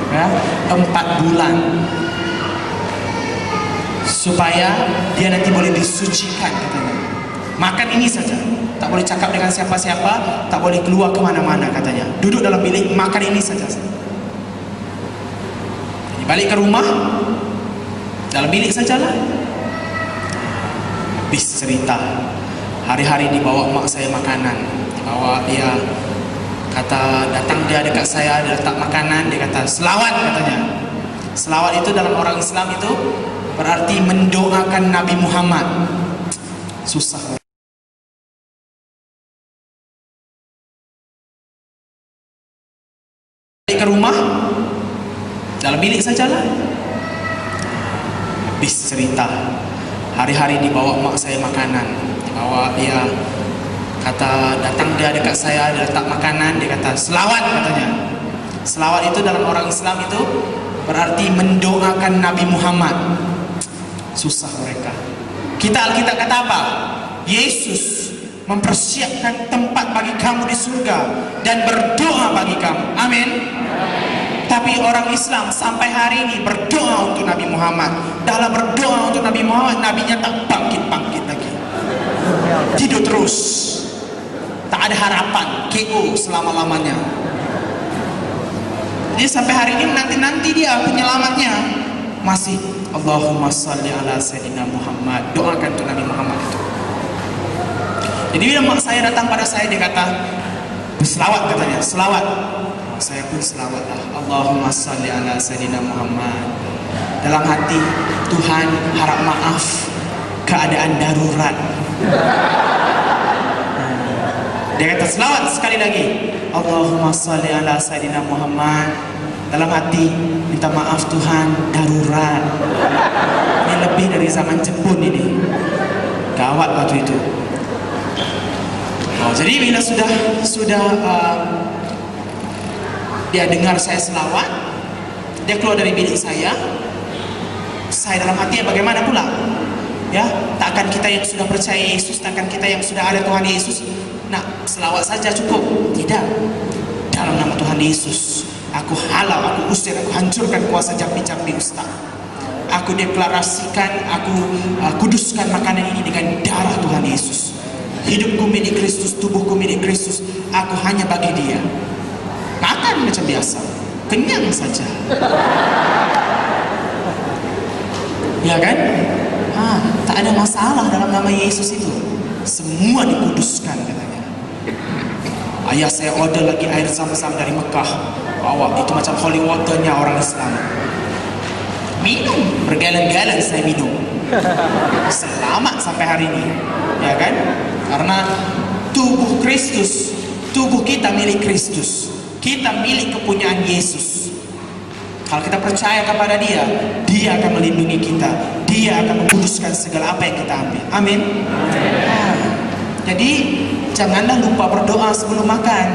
Speaker 2: ya, 4 bulan, supaya dia nanti boleh disucikan katanya. Makan ini saja, tak boleh cakap dengan siapa-siapa, tak boleh keluar kemana-mana katanya. Duduk dalam bilik, makan ini saja. Balik ke rumah, dalam bilik sajalah. Habis cerita, hari-hari dibawa mak saya makanan, dibawa dia. Kata datang dia dekat saya, dia letak makanan, dia kata selawat katanya. Selawat itu dalam orang Islam itu berarti mendoakan Nabi Muhammad. Susah. Balik ke rumah, dalam bilik sajalah. Habis cerita, hari-hari dibawa mak saya makanan, dibawa dia. Kata datang dia dekat saya, dia letak makanan, dia kata selawat katanya. Selawat itu dalam orang Islam itu berarti mendoakan Nabi Muhammad. Susah mereka. Kita Alkitab kata apa? Yesus mempersiapkan tempat bagi kamu di surga dan berdoa bagi kamu. Amin. Tapi orang Islam sampai hari ini berdoa untuk Nabi Muhammad. Dalam berdoa untuk Nabi Muhammad, nabinya tak bangkit-bangkit lagi. Tidur terus. Tak ada harapan, KO selama-lamanya. Jadi sampai hari ini nanti dia penyelamatnya masih Allahumma salli ala Sayyidina Muhammad. Doakan untuk Nabi Muhammad itu. Jadi bila mak saya datang pada saya, dia kata berselawat katanya, selawat. Saya pun selawat lah, Allahumma salli ala Sayyidina Muhammad. Dalam hati, Tuhan harap maaf, keadaan darurat. Dia kata selawat sekali lagi, Allahumma salli ala Sayyidina Muhammad. Dalam hati, minta maaf Tuhan, darurat. Ini lebih dari zaman Jepun ini. Gawat waktu itu. Jadi bila sudah dia dengar saya selawat, dia keluar dari bilik saya dalam hati bagaimana pula? Ya, takkan kita yang sudah percaya Yesus, takkan kita yang sudah ada Tuhan Yesus, nak selawat saja cukup? Tidak. Dalam nama Tuhan Yesus, aku halau, aku usir, aku hancurkan kuasa jampi-jampi ustaz. Aku deklarasikan, aku kuduskan makanan ini dengan darah Tuhan Yesus. Hidupku milik Kristus, tubuhku milik Kristus. Aku hanya bagi dia. Makan macam biasa, kenyang saja. Ya kan? Tak ada masalah dalam nama Yesus itu. Semua dikuduskan katanya. Ayah saya order lagi air zam-zam dari Mekah, bawa itu macam holy waternya orang Islam. Minum, bergalon-galon saya minum. Selamat sampai hari ini. Ya kan? Karena tubuh Kristus, tubuh kita milik Kristus. Kita milik kepunyaan Yesus. Kalau kita percaya kepada dia, dia akan melindungi kita. Dia akan menguduskan segala apa yang kita ambil. Amin. Jadi janganlah lupa berdoa sebelum makan.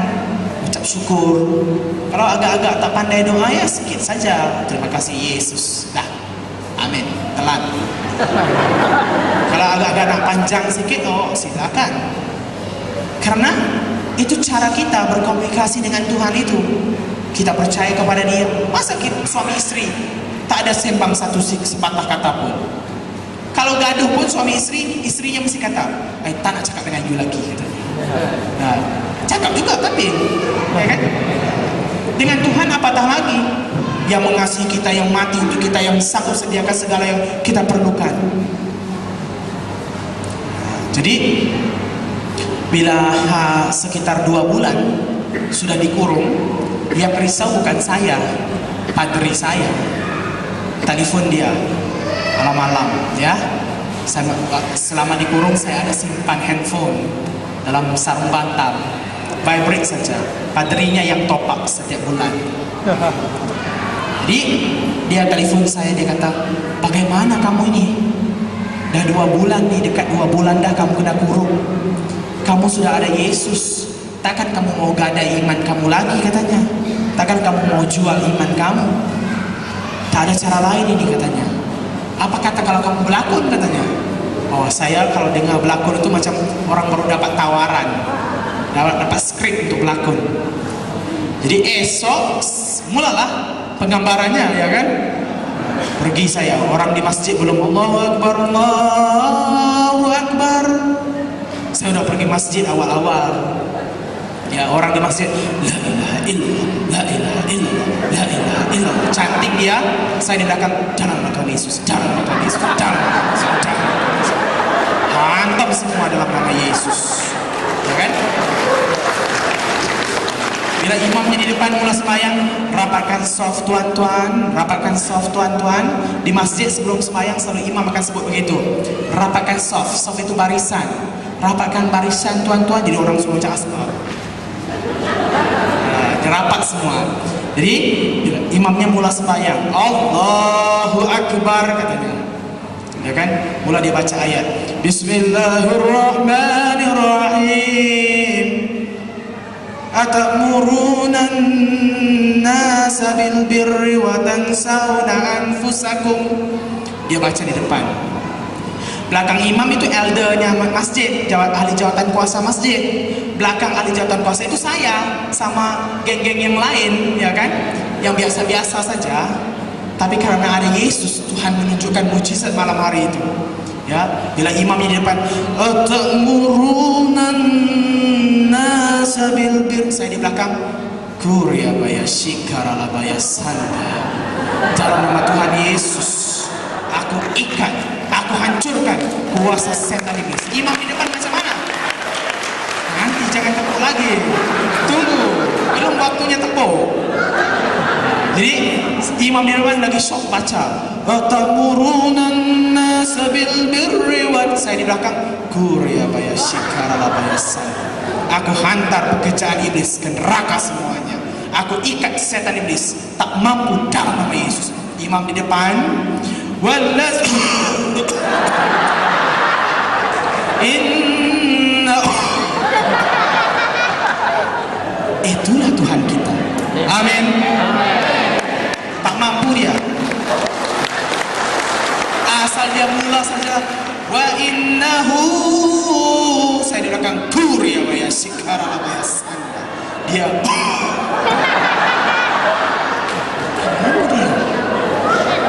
Speaker 2: Ucap syukur. Kalau agak-agak tak pandai doa, ya sikit saja. Terima kasih Yesus. Dah. Amin. Telan. Kalau agak-agak nak panjang sikit, silakan. Karena itu cara kita berkomunikasi dengan Tuhan itu. Kita percaya kepada dia. Masa kita suami istri tak ada sembang satu sepatah kata pun. Kalau gaduh pun suami istri, istrinya mesti kata, tak nak cakap dengan you lagi katanya. Cakap juga tapi, ya kan? Dengan Tuhan apatah lagi, yang mengasihi kita, yang mati untuk kita, yang sanggup sediakan segala yang kita perlukan. Jadi bila sekitar 2 bulan sudah dikurung, yang risau bukan saya, padri saya. Telepon dia malam-malam, ya. Selama dikurung saya ada simpan handphone dalam sarung bantal, vibrate saja. Padrinya yang top up setiap bulan. Jadi dia telepon saya, dia kata, bagaimana kamu ini? Dah 2 bulan nih, dekat 2 bulan dah kamu kena kurung. Kamu sudah ada Yesus, takkan kamu mau gadai iman kamu lagi katanya. Takkan kamu mau jual iman kamu. Tak ada cara lain ini katanya. Apa kata kalau kamu berlakon katanya? Oh, saya kalau dengar berlakon itu macam orang baru dapat tawaran, dapat skrip untuk berlakon. Jadi esok mulalah penggambarannya, ya kan? Pergi saya, orang di masjid belum Allahu Akbar, Allahu Akbar. Saya udah pergi masjid awal-awal. Ya, orang di masjid la ilaha illallah, la ilaha illallah, la ilaha illallah. Cantik dia, saya di belakang dalam nama Yesus, dalam nama Yesus, dalam nama Yesus, dalam nama Yesus. Hantam semua dalam nama Yesus. Ya kan? Bila imamnya di depan mula sembahyang, rapatkan soft tuan-tuan, rapatkan soft tuan-tuan. Di masjid sebelum sembahyang selalu imam akan sebut begitu. Rapatkan soft, soft itu barisan. Rapatkan barisan tuan-tuan, jadi orang semua cakap asbab. Rapat semua. Jadi bila imamnya mula sembahyang, Allahu Akbar katanya. Ya kan? Mula dia baca ayat. Bismillahirrahmanirrahim. Atamuruna an-nasa bil birri wa tansawna anfusakum. Dia baca di depan. Belakang imam itu eldernya masjid, ahli jawatan kuasa masjid. Belakang ahli jawatan kuasa itu saya sama geng-geng yang lain, ya kan? Yang biasa-biasa saja. Tapi karena ada Yesus, Tuhan menunjukkan mujizat malam hari itu. Ya, bila imamnya di depan, atamuruna an-nasa bil birri, saya di belakang, Kurya baya shikarala baya sanda. Dalam nama Tuhan Yesus, aku ikat, aku hancurkan kuasa setan iblis. Imam di depan macam mana? Nanti jangan tepuk lagi. Tunggu, belum waktunya tepuk. Jadi imam di depan lagi sok baca. Atamurunan nasa bil birri wa, saya di belakang, Kurya baya shikarala baya sanda. Aku hantar pekerjaan iblis ke neraka semuanya. Aku ikat setan iblis, tak mampu dalam nama Yesus. Imam di depan, itulah Tuhan kita. Amin. Tak mampu dia. Asal dia mula saja, wa innahu, saya di belakang, Kurya baya sikara baya sanda. Dia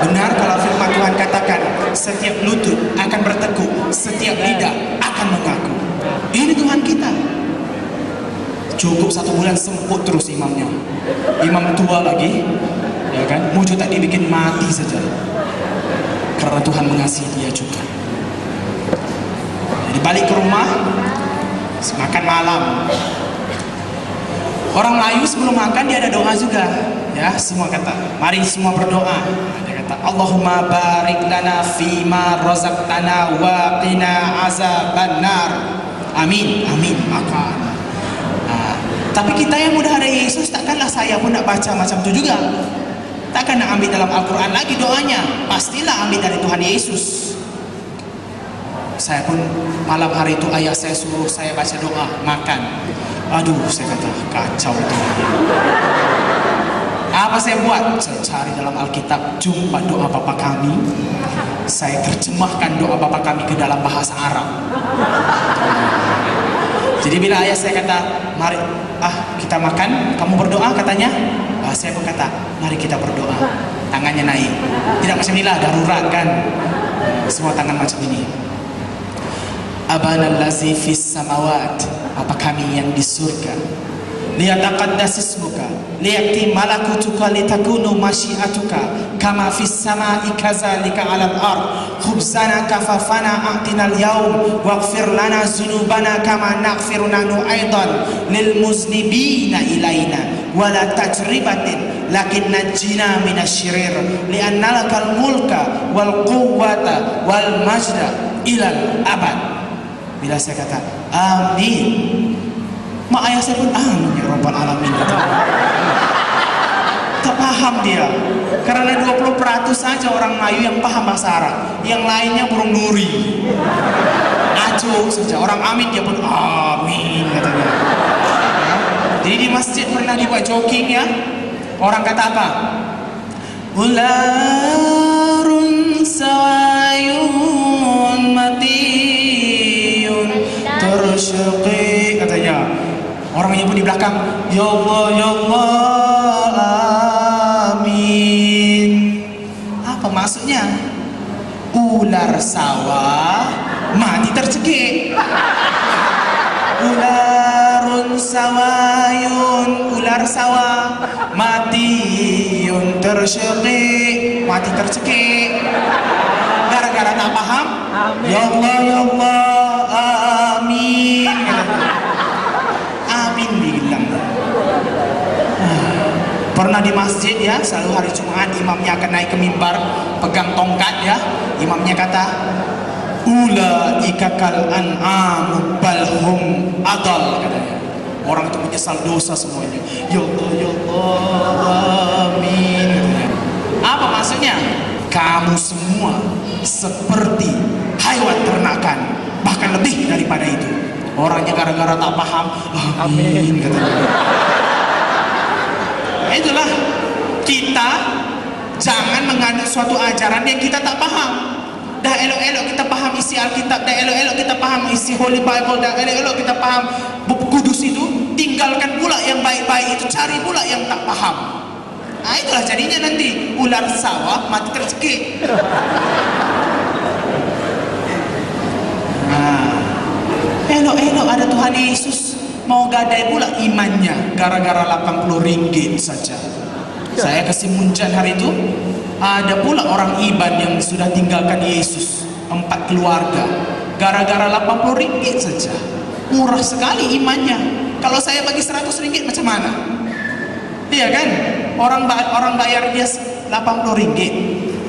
Speaker 2: benar kalau firman Tuhan katakan, setiap lutut akan bertekuk, setiap lidah akan mengaku. Ini Tuhan kita. Cukup 1 bulan semput terus imamnya. Imam tua lagi, ya kan? Muncul tak dibikin mati saja. Karena Tuhan mengasihi dia juga. Jadi balik ke rumah, makan malam. Orang Melayu sebelum makan dia ada doa juga. Ya, semua kata, mari semua berdoa. Dia kata, Allahumma barik lana fima razaqtana wa qina azabannar. Amin, amin. Makan. Tapi kita yang udah ada Yesus, takkanlah saya pun nak baca macam itu juga. Takkan nak ambil dalam Al-Quran lagi doanya. Pastilah ambil dari Tuhan Yesus. Saya pun malam hari itu ayah saya suruh saya baca doa, makan. Aduh, saya kata, kacau itu. Apa saya buat? Saya cari dalam Alkitab, jumpa doa Bapa kami. Saya terjemahkan doa Bapa kami ke dalam bahasa Arab. Jadi bila ayah saya kata, mari kita makan, kamu berdoa katanya. Saya pun kata, mari kita berdoa. Tangannya naik. Tidak macam inilah, darurat kan. Semua tangan macam ini. Abana allazi fis samawat, apa kami yang di surga. Liyataqaddas ismuka, liyati malakutuka, litakunu masyiatuka kama fis samai kazalika 'alal ard. Khubzana kafafana a'tina al-yawm waghfir lana dzunubana kama naghfiru nahnu aidan lil muznibina ilaina wa la tajribatin lakin najjina minasyirir li'anna lakal mulka wal quwwata wal majda ilal abad. Bila saya kata amin, mak ayah saya pun amin ya rabbal alamin. Tak paham paham dia. Karena 20% saja orang Melayu yang paham bahasa Arab. Yang lainnya burung nuri. Acuh saja. Orang amin dia pun amin katanya. Ya. Jadi di masjid pernah dibuat joking ya. Orang kata apa? Ularun sawayun matiyun tersyuqi katanya. Orangnya pun di belakang, ya Allah, ya Allah, amin. Apa maksudnya? Ular sawah mati tercekik. Ularun sawayun, ular sawah matiun tersyuqi, mati tercekik. Gara-gara tak paham, ya Allah, ya Allah, amin. Amin bilang. Pernah di masjid ya, selalu hari Jumat imamnya akan naik ke mimbar, pegang tongkat ya. Imamnya kata, ulaika kal an'am bal hum adal katanya. Orang itu menyesal dosa semuanya. Ya Allah, ya Allah, amin katanya. Apa maksudnya? Kamu semua seperti hewan ternakan, bahkan lebih daripada itu. Orangnya gara-gara tak paham, amin katanya. Itulah, kita jangan menganut suatu ajaran yang kita tak paham. Dah elok-elok kita paham isi Alkitab, dah elok-elok kita paham isi Holy Bible, dah elok-elok kita paham buku kudus itu, tinggalkan pula yang baik-baik itu, cari pula yang tak paham. Nah itulah jadinya nanti ular sawah mati tercekik. Nah, elok-elok ada Tuhan Yesus mau gadai pula imannya gara-gara 80 ringgit saja. Saya kasih muncan hari itu, ada pula orang Iban yang sudah tinggalkan Yesus, 4 keluarga, gara-gara 80 ringgit saja. Murah sekali imannya. Kalau saya bagi 100 ringgit macam mana? Iya kan? Orang bayar dia 80 ringgit.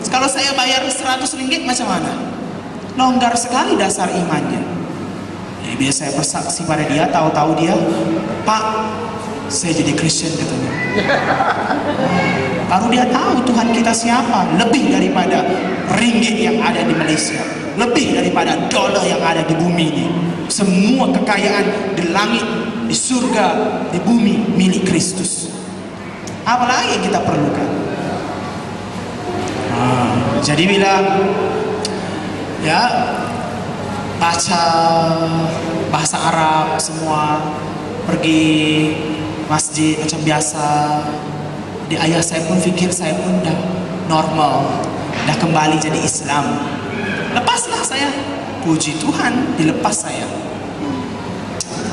Speaker 2: Kalau saya bayar 100 ringgit macam mana? Longgar sekali dasar imannya. Jadi biar saya bersaksi pada dia, tahu-tahu dia, Pak, saya jadi Kristen katanya. Baru dia tahu Tuhan kita siapa. Lebih daripada ringgit yang ada di Malaysia, lebih daripada dolar yang ada di bumi ini. Semua kekayaan di langit, di surga, di bumi milik Kristus. Apalagi yang kita perlukan. Jadi bila ya baca bahasa Arab semua, pergi masjid macam biasa, di ayah saya pun fikir saya pun dah normal, dah kembali jadi Islam. Lepaslah saya, puji Tuhan, dilepas saya.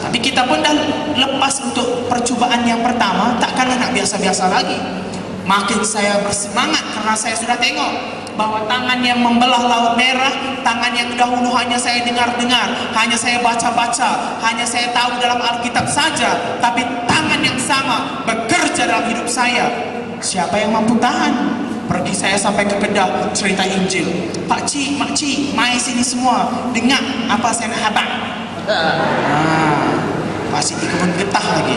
Speaker 2: Tapi kita pun dah lepas untuk percubaan yang pertama, takkanlah nak biasa-biasa lagi. Makin saya bersemangat karena saya sudah tengok bahwa tangan yang membelah Laut Merah, tangan yang dahulu hanya saya dengar-dengar, hanya saya baca-baca, hanya saya tahu dalam Alkitab saja, tapi tangan yang sama bekerja dalam hidup saya. Siapa yang mampu tahan? Pergi saya sampai ke Kedah, cerita Injil. Pak Cik, Mak Cik, mai sini semua, dengar apa saya nak habaq. Pak Cik pun getah lagi.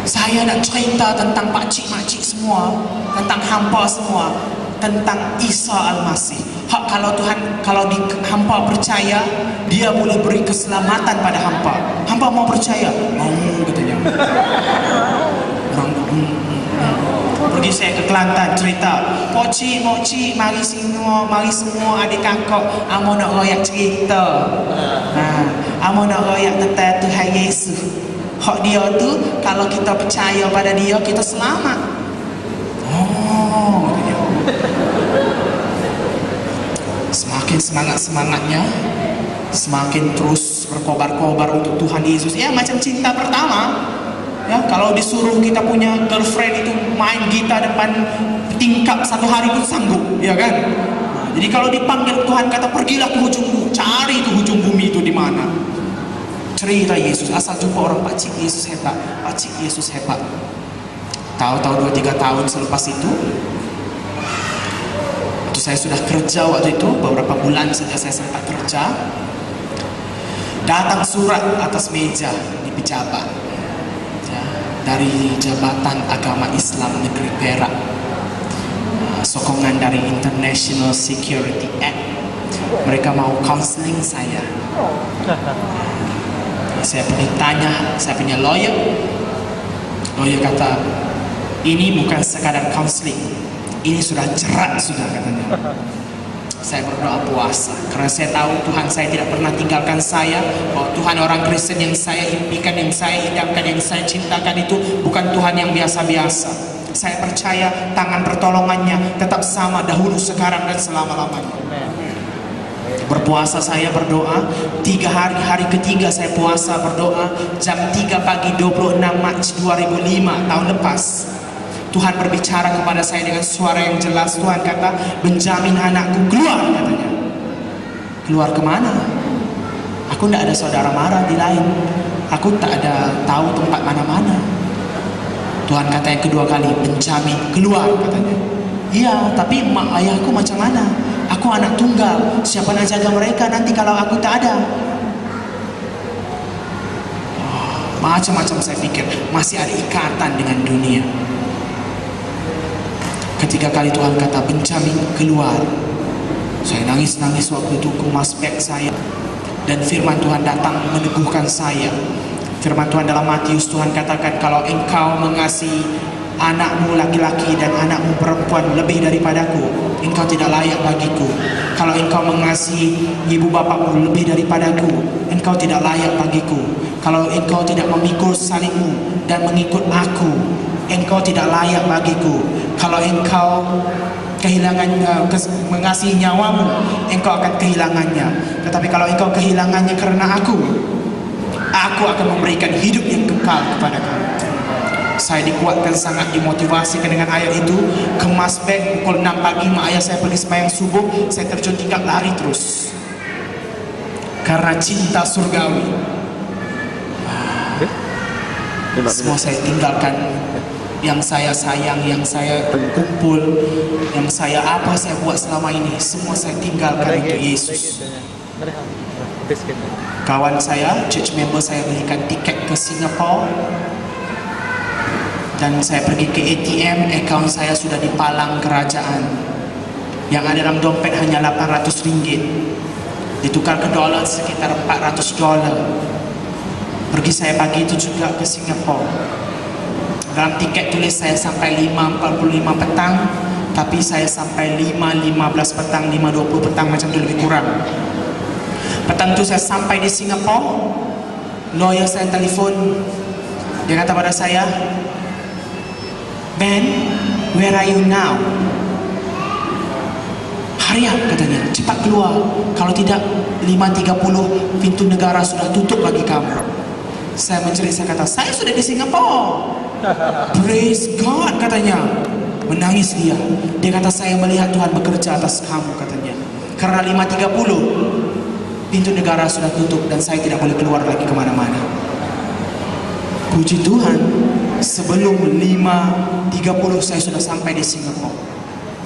Speaker 2: Saya nak cerita tentang Pak Cik, Mak Cik semua, tentang hampa semua, tentang Isa Al-Masih. Hak kalau Tuhan, kalau hampa percaya, dia boleh beri keselamatan pada hampa. Hampa mau percaya? Mau katanya. Pergi saya ke Kelantan cerita, Poci, Moci, mari semua adik kakak, amo nak royak cerita. Amo nak royak tentang Tuhan Yesus. Hak dia tu, kalau kita percaya pada dia, kita selamat. Oh, dia. Semakin semangatnya, semakin terus berkobar-kobar untuk Tuhan Yesus. Ya macam cinta pertama. Ya, kalau disuruh kita punya girlfriend itu main gitar depan tingkap 1 hari pun sanggup, ya kan? Jadi kalau dipanggil Tuhan kata pergilah ke hujung bumi, cari itu hujung bumi itu di mana. Cerita Yesus, asal jumpa orang Pak Cik Yesus hebat, Pak Cik Yesus hebat. Tahu-tahu 2-3 tahun selepas itu saya sudah kerja waktu itu, beberapa bulan saja saya sempat kerja. Datang surat atas meja di pejabat. Ya. dari Jabatan Agama Islam Negeri Perak, sokongan dari International Security Act. Mereka mau counseling saya. Saya pergi tanya, saya punya lawyer. Lawyer kata, ini bukan sekadar counseling, ini sudah jerat sudah, katanya. Saya berdoa puasa karena saya tahu Tuhan saya tidak pernah tinggalkan saya, bahwa Tuhan orang Kristen yang saya impikan, yang saya idamkan, yang saya cintakan itu bukan Tuhan yang biasa-biasa. Saya percaya tangan pertolongannya tetap sama dahulu, sekarang, dan selama-lamanya. Berpuasa saya berdoa 3 hari, hari ketiga saya puasa berdoa jam 3 pagi 26 Mac 2005 tahun lepas. Tuhan berbicara kepada saya dengan suara yang jelas. Tuhan kata, Benjamin anakku, keluar, katanya. Keluar kemana? Aku tidak ada saudara mara di lain. Aku tak ada tahu tempat mana-mana. Tuhan kata yang kedua kali, Benjamin, keluar, katanya. Iya, tapi mak ayahku macam mana? Aku anak tunggal. Siapa nak jaga mereka nanti kalau aku tak ada? Macam-macam saya pikir. Masih ada ikatan dengan dunia. Ketiga kali Tuhan kata, Benjamin, keluar. Saya nangis-nangis waktu itu, kemas beg saya. Dan firman Tuhan datang meneguhkan saya. Firman Tuhan dalam Matius, Tuhan katakan, kalau engkau mengasihi anakmu laki-laki dan anakmu perempuan lebih daripadaku, engkau tidak layak bagiku. Kalau engkau mengasihi ibu bapakmu lebih daripadaku, engkau tidak layak bagiku. Kalau engkau tidak memikul salibmu dan mengikut aku, engkau tidak layak bagiku. Kalau engkau kehilangan mengasihi nyawamu, engkau akan kehilangannya. Tetapi kalau engkau kehilangannya karena aku akan memberikan hidup yang kekal kepada kamu. Saya dikuatkan, sangat dimotivasikan dengan ayat itu. Kemas beg, pukul 6 pagi mak ayah saya pergi sembahyang subuh, saya terjun tingkat lari terus karena cinta surgawi. Semua saya tinggalkan, yang saya sayang, yang saya kumpul, yang saya buat selama ini, semua saya tinggalkan untuk Yesus. Kawan saya, church member saya belikan tiket ke Singapura, dan saya pergi ke ATM, account saya sudah dipalang kerajaan. Yang ada dalam dompet hanya 800 ringgit, ditukar ke dolar sekitar 400 dolar. Pergi saya pagi itu juga ke Singapura. Dalam tiket tulis saya sampai 5.45 petang, tapi saya sampai 5.15 petang, 5.20 petang, macam itu, lebih kurang. Petang itu saya sampai di Singapura. Lawyer saya telefon, dia kata pada saya, Ben, where are you now? Hurry up, katanya, cepat keluar. Kalau tidak 5.30 pintu negara sudah tutup bagi kamu. Saya mencerit, saya kata, saya sudah di Singapura. Praise God, katanya. Menangis dia. Dia kata, saya melihat Tuhan bekerja atas kamu, katanya. Karena 5.30 pintu negara sudah tutup dan saya tidak boleh keluar lagi kemana-mana. Puji Tuhan, sebelum 5.30 saya sudah sampai di Singapura.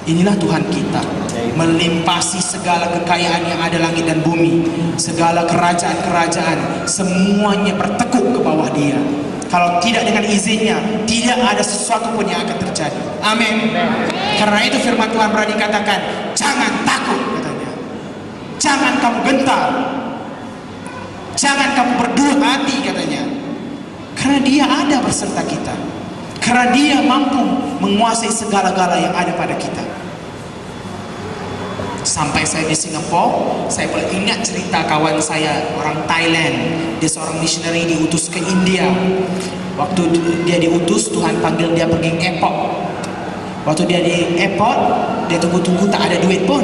Speaker 2: Inilah Tuhan kita, melimpasi segala kekayaan yang ada langit dan bumi, segala kerajaan-kerajaan, semuanya bertekuk ke bawah dia. Kalau tidak dengan izinnya, tidak ada sesuatu pun yang akan terjadi. Amin. Karena itu firman Tuhan berani katakan, jangan takut, katanya. Jangan kamu gentar, jangan kamu berdua hati, katanya. Karena dia ada beserta kita. Karena dia mampu menguasai segala-gala yang ada pada kita. Sampai saya di Singapura, saya boleh ingat cerita kawan saya, orang Thailand. Dia seorang missionary, diutus ke India. Waktu dia diutus, Tuhan panggil dia pergi airport. Waktu dia di airport, dia tunggu-tunggu, tak ada duit pun.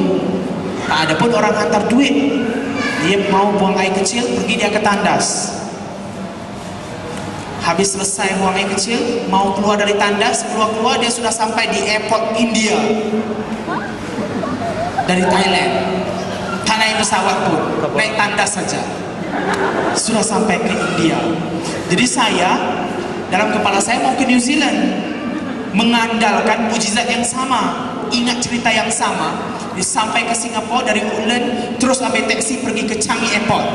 Speaker 2: Tak ada pun orang hantar duit. Dia mau buang air kecil, pergi dia ke tandas. Habis selesai buang air kecil, mau keluar dari tandas, keluar-keluar dia sudah sampai di airport India. Dari Thailand. Tak naik pesawat pun, naik tandas saja. Sudah sampai ke India. Jadi saya, dalam kepala saya mau ke New Zealand, mengandalkan mujizat yang sama, ingat cerita yang sama. Sampai ke Singapura dari Woodland, terus ambil taksi pergi ke Changi Airport.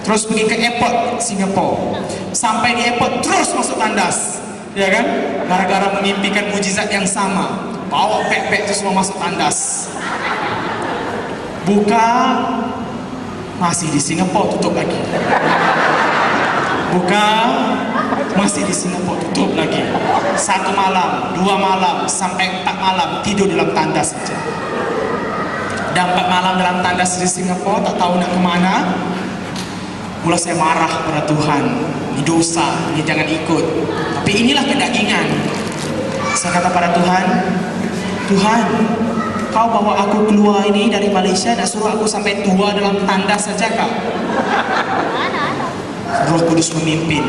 Speaker 2: terus pergi ke airport Singapura, sampai di airport terus masuk tandas, ya kan? Gara-gara mengimpikan mujizat yang sama, bawa beg-beg itu semua masuk tandas. Buka, masih di Singapura, tutup lagi. Buka, masih di Singapura, tutup lagi. 1 malam, 2 malam, sampai 4 malam tidur dalam tandas saja. Dan 4 malam dalam tandas di Singapura, tak tahu nak kemana. Mula saya marah pada Tuhan, ini dosa, ini jangan ikut. Tapi inilah kedagingan. Saya kata pada Tuhan, Tuhan, kau bawa aku keluar ini dari Malaysia dan suruh aku sampai tua dalam tandas saja kah? Roh Kudus memimpin,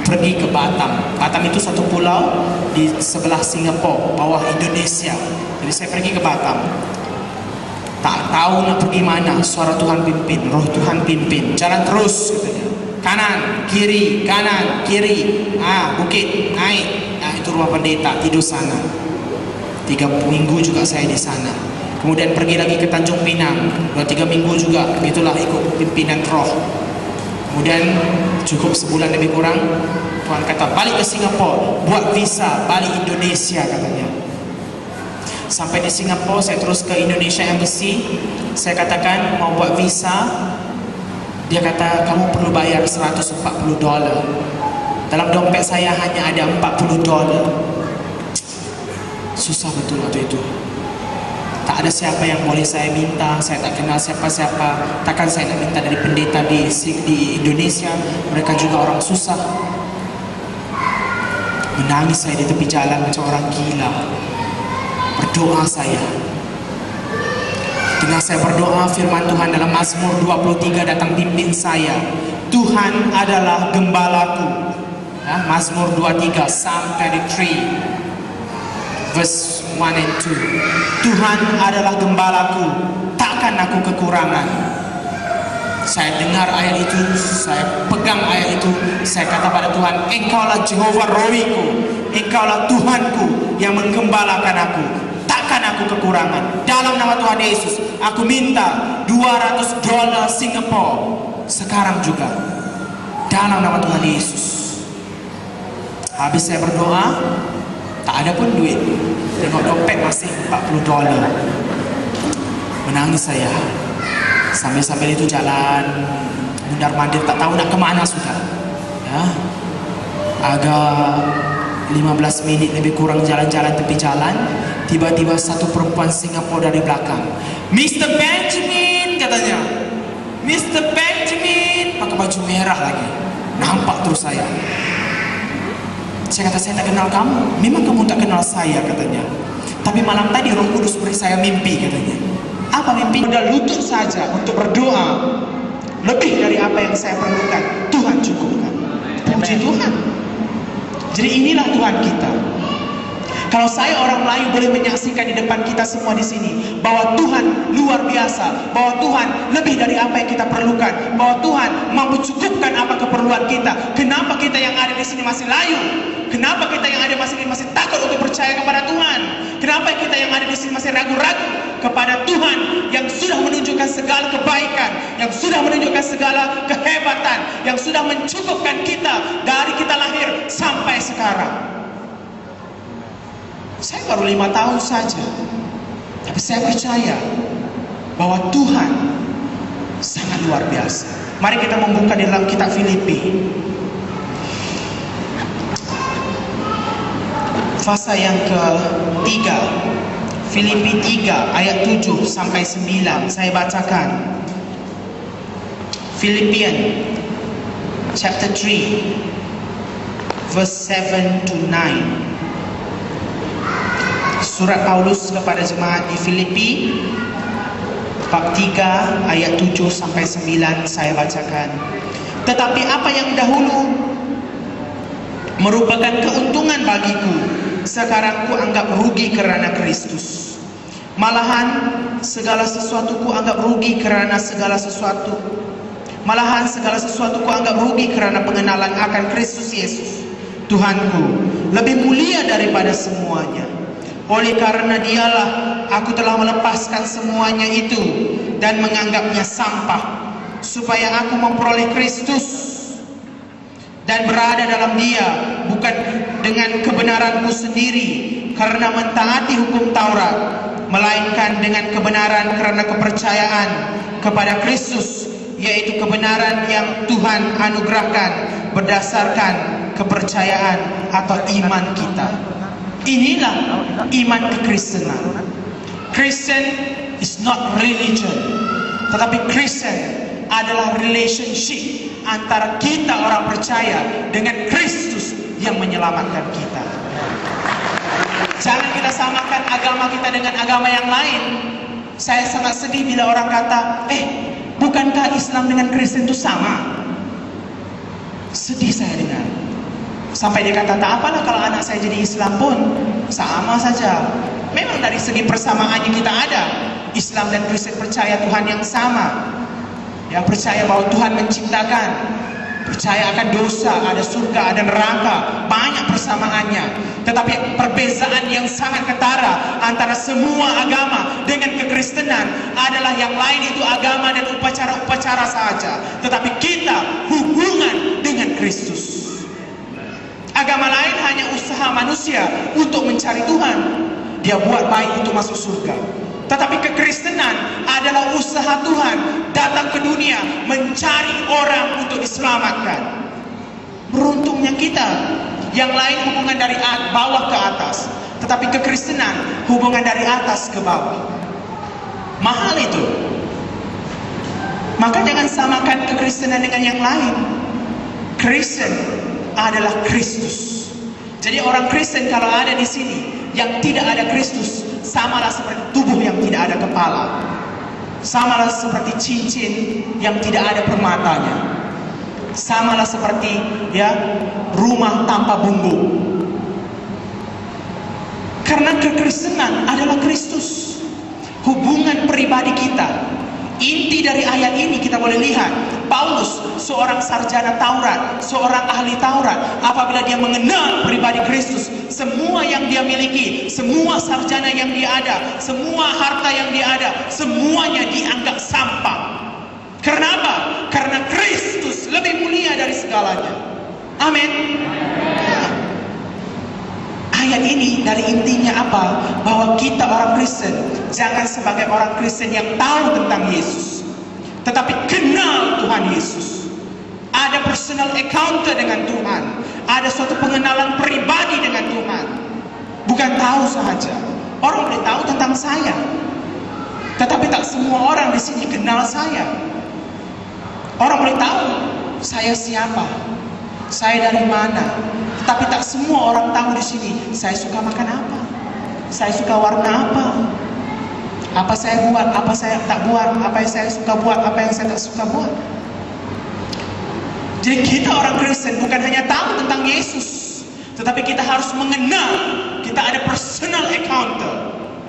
Speaker 2: pergi ke Batam. Batam itu satu pulau di sebelah Singapura, bawah Indonesia. Jadi saya pergi ke Batam. Tak tahu nak pergi mana, suara Tuhan pimpin, roh Tuhan pimpin. Jalan terus katanya. Kanan, kiri, kanan, kiri. Bukit, naik. Itu rumah pendeta, tidur sana. 3 minggu juga saya di sana. Kemudian pergi lagi ke Tanjung Pinang. 2-3 minggu juga, itulah ikut pimpinan roh. Kemudian cukup sebulan lebih kurang, Tuhan kata balik ke Singapura, buat visa, balik Indonesia katanya. Sampai di Singapura, saya terus ke Indonesia Embassy. Saya katakan mau buat visa. Dia kata kamu perlu bayar $140. Dalam dompet saya hanya ada $40. Susah betul waktu itu. Tak ada siapa yang boleh saya minta. Saya tak kenal siapa-siapa. Takkan saya nak minta dari pendeta di Indonesia. Mereka juga orang susah. Menangis saya di tepi jalan macam orang gila. Berdoa saya. Tengah saya berdoa, firman Tuhan dalam Mazmur 23 datang pimpin saya. Tuhan adalah gembalaku. Mazmur 23, Psalm 33, verse 1 and 2. Tuhan adalah gembalaku, takkan aku kekurangan. Saya dengar ayat itu, saya pegang ayat itu, saya kata pada Tuhan, Engkaulah Jehovah Rohiku, Engkaulah Tuhanku yang menggembalakan aku. Takkan aku kekurangan. Dalam nama Tuhan Yesus, aku minta $200 Singapura sekarang juga. Dalam nama Tuhan Yesus. Habis saya berdoa, tak ada pun duit. Tengok dompet masih $40. Menangis saya. Sambil-sambil itu jalan mundar-mandir, tak tahu nak kemana sudah. Ya, agak 15 minit lebih kurang jalan-jalan tepi jalan. Tiba-tiba satu perempuan Singapura dari belakang. Mr. Benjamin katanya. Mr. Benjamin, pakai baju merah lagi. Nampak terus saya. Saya kata, saya tak kenal kamu. Memang kamu tak kenal saya katanya. Tapi malam tadi Roh Kudus beri saya mimpi katanya. Apa mimpi? Udah lutut saja untuk berdoa. Lebih dari apa yang saya perlukan, Tuhan cukupkan. Puji Tuhan. Jadi inilah Tuhan kita. Kalau saya orang Melayu boleh menyaksikan di depan kita semua di sini bahwa Tuhan luar biasa, bahwa Tuhan lebih dari apa yang kita perlukan, bahwa Tuhan mampu cukupkan apa keperluan kita. Kenapa kita yang ada di sini masih layu? Kenapa kita yang ada di sini masih takut untuk percaya kepada Tuhan? Kenapa kita yang ada di sini masih ragu-ragu kepada Tuhan yang sudah menunjukkan segala kebaikan, yang sudah menunjukkan segala kehebatan, yang sudah mencukupkan kita dari kita lahir sampai sekarang? Saya baru 5 tahun saja, tapi saya percaya bahwa Tuhan sangat luar biasa. Mari kita membuka di dalam kitab Filipi, pasal yang ke-3, Filipi 3 ayat 7 sampai 9. Saya bacakan. Philippians chapter 3 verse 7 to 9. Surat Paulus kepada jemaat di Filipi bab 3 ayat 7 sampai 9 saya bacakan. Tetapi apa yang dahulu merupakan keuntungan bagiku, sekarang ku anggap rugi kerana Kristus. Malahan segala sesuatu ku anggap rugi kerana segala sesuatu. Malahan segala sesuatu ku anggap rugi kerana pengenalan akan Kristus Yesus, Tuhanku, lebih mulia daripada semuanya. Oleh karena dialah aku telah melepaskan semuanya itu dan menganggapnya sampah, supaya aku memperoleh Kristus dan berada dalam Dia, bukan dengan kebenaranku sendiri karena mentaati hukum Taurat, melainkan dengan kebenaran karena kepercayaan kepada Kristus, yaitu kebenaran yang Tuhan anugerahkan berdasarkan kepercayaan atau iman kita. Inilah iman kekristenan. Kristen is not religion, tetapi Kristen adalah relationship antara kita orang percaya dengan Kristus yang menyelamatkan kita. Jangan kita samakan agama kita dengan agama yang lain. Saya sangat sedih bila orang kata, bukankah Islam dengan Kristen itu sama? Sedih saya dengar. Sampai dia kata, tak apalah kalau anak saya jadi Islam pun sama saja. Memang dari segi persamaannya kita ada. Islam dan Kristen percaya Tuhan yang sama, yang percaya bahwa Tuhan menciptakan, percaya akan dosa, ada surga, ada neraka, banyak persamaannya. Tetapi perbezaan yang sangat ketara antara semua agama dengan kekristenan adalah yang lain itu agama dan upacara-upacara saja, tetapi kita hubungan dengan Kristus. Agama lain hanya usaha manusia untuk mencari Tuhan, dia buat baik untuk masuk surga. Tetapi kekristenan adalah usaha Tuhan datang ke dunia mencari orang untuk diselamatkan. Beruntungnya kita. Yang lain hubungan dari bawah ke atas, tetapi kekristenan hubungan dari atas ke bawah. Mahal itu. Maka jangan samakan kekristenan dengan yang lain. Kristen adalah Kristus. Jadi orang Kristen kalau ada di sini yang tidak ada Kristus, samalah seperti tubuh yang tidak ada kepala, samalah seperti cincin yang tidak ada permatanya, samalah seperti rumah tanpa bumbu. Karena kekristenan adalah Kristus, hubungan pribadi kita. Inti dari ayat ini kita boleh lihat, Paulus seorang sarjana Taurat, seorang ahli Taurat, apabila dia mengenal pribadi Kristus, semua yang dia miliki, semua sarjana yang dia ada, semua harta yang dia ada, semuanya dianggap sampah. Kenapa? Karena Kristus lebih mulia dari segalanya. Amin. Ayat ini dari intinya apa? Bahwa kita orang Kristen jangan sebagai orang Kristen yang tahu tentang Yesus, tetapi kenal Tuhan Yesus. Ada personal encounter dengan Tuhan, ada suatu pengenalan pribadi dengan Tuhan. Bukan tahu saja. Orang boleh tahu tentang saya, tetapi tak semua orang di sini kenal saya. Orang boleh tahu saya siapa, saya dari mana, tapi tak semua orang tahu di sini saya suka makan apa, saya suka warna apa saya buat, apa saya tak buat, apa yang saya suka buat, apa yang saya tak suka buat. Jadi kita orang Kristen bukan hanya tahu tentang Yesus, tetapi kita harus mengenal, kita ada personal encounter.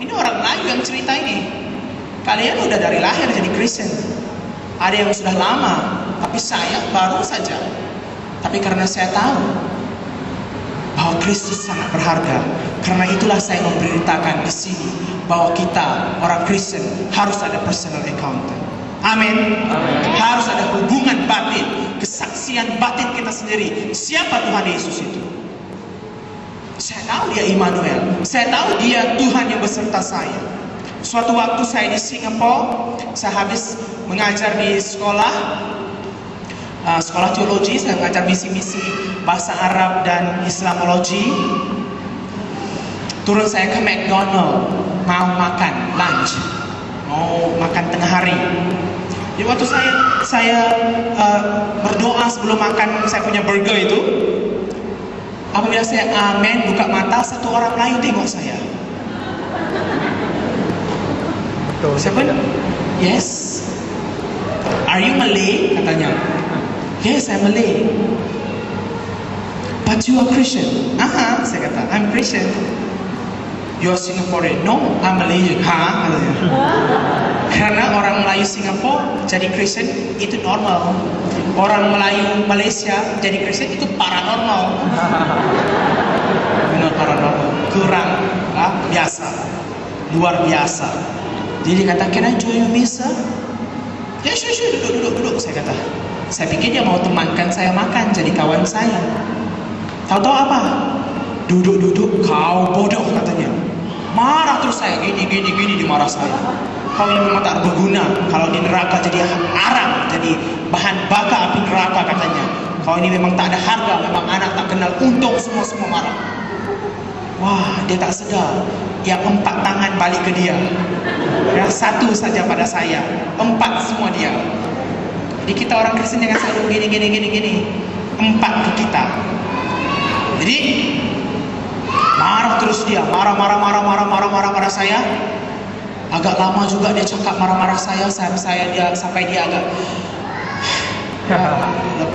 Speaker 2: Ini orang Melayu yang cerita ini. Kalian udah dari lahir jadi Kristen. Ada yang sudah lama, tapi saya baru saja. Tapi karena saya tahu bahwa Kristus sangat berharga, karena itulah saya memberitakan di sini bahwa kita orang Kristen harus ada personal encounter. Amin. Harus ada hubungan batin, kesaksian batin kita sendiri. Siapa Tuhan Yesus itu? Saya tahu dia Immanuel. Saya tahu dia Tuhan yang beserta saya. Suatu waktu saya di Singapura, saya habis mengajar di sekolah teologi, saya mengajar misi-misi bahasa Arab dan Islamologi. Turun saya ke McDonald, mau makan lunch, mau makan tengah hari. Jadi waktu saya berdoa sebelum makan saya punya burger itu, apabila saya amen buka mata, satu orang Melayu tengok saya. Siapa? Yes. Are you Malay? Katanya. Yes, I'm Malay. But you are Christian. Saya kata, I'm Christian. You are Singaporean. No, I'm Malaysian. Katanya. Karena orang Melayu Singapura jadi Kristen itu normal. Orang Melayu Malaysia jadi Kristen itu paranormal. Benar paranormal. Kurang biasa. Luar biasa. Jadi kata, can I join your misa? Ya, duduk. Saya kata, saya pikir dia mau temankan saya makan, jadi kawan saya. Tahu-tahu apa? Duduk, kau bodoh katanya. Marah terus saya, gini dimarah saya. Kau ini memang tak berguna. Kalau di neraka jadi arang, jadi bahan bakar api neraka katanya. Kau ini memang tak ada harga, memang anak tak kenal untung, semua marah. Wah, dia tak sedar. Yang 4 tangan balik ke dia. Yang 1 saja pada saya. 4 semua dia. Jadi kita orang Kristen jangan selalu gini. 4 ke kita. Jadi marah terus dia, marah pada saya. Agak lama juga dia cakap marah-marah saya sampai dia agak